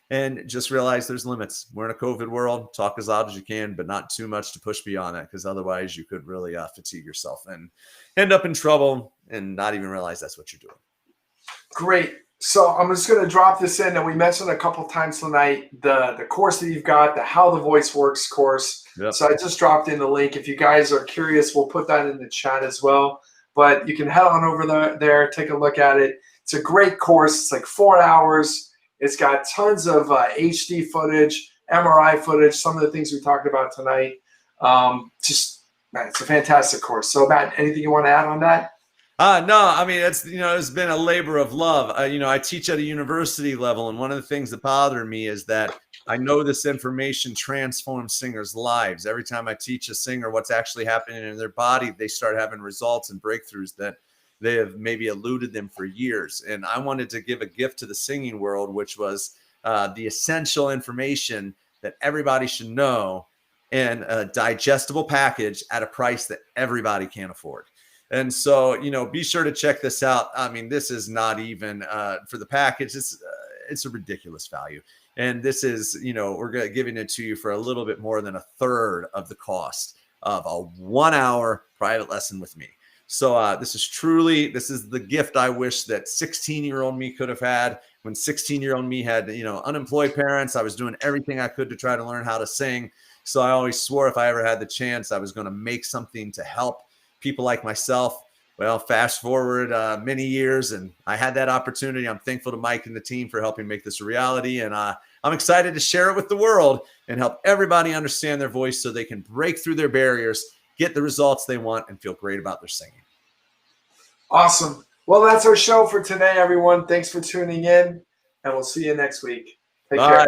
And just realize there's limits. We're in a COVID world. Talk as loud as you can, but not too much to push beyond that, because otherwise you could really fatigue yourself and end up in trouble and not even realize that's what you're doing. Great. So I'm just going to drop this in, and we mentioned a couple times tonight the course that you've got, the How the Voice Works course. Yep. So I just dropped in the link. If you guys are curious, we'll put that in the chat as well. But you can head on over there, take a look at it. It's a great course. It's like 4 hours. It's got tons of HD footage, MRI footage, some of the things we talked about tonight. It's a fantastic course. So, Matt, anything you want to add on that? No, I mean, it's been a labor of love. I teach at a university level, and one of the things that bother me is that I know this information transforms singers' lives. Every time I teach a singer what's actually happening in their body, they start having results and breakthroughs that they have maybe eluded them for years. And I wanted to give a gift to the singing world, which was the essential information that everybody should know in a digestible package at a price that everybody can afford. And so, be sure to check this out. I mean, this is not even for the package. It's a ridiculous value. And this is, we're giving it to you for a little bit more than a third of the cost of a 1 hour private lesson with me. So this is the gift I wish that 16-year-old me could have had. When 16-year-old me had, unemployed parents, I was doing everything I could to try to learn how to sing. So I always swore if I ever had the chance, I was going to make something to help people like myself. Well, fast forward many years, and I had that opportunity. I'm thankful to Mike and the team for helping make this a reality. And I'm excited to share it with the world and help everybody understand their voice so they can break through their barriers, get the results they want, and feel great about their singing. Awesome. Well, that's our show for today, everyone. Thanks for tuning in, and we'll see you next week. Take care.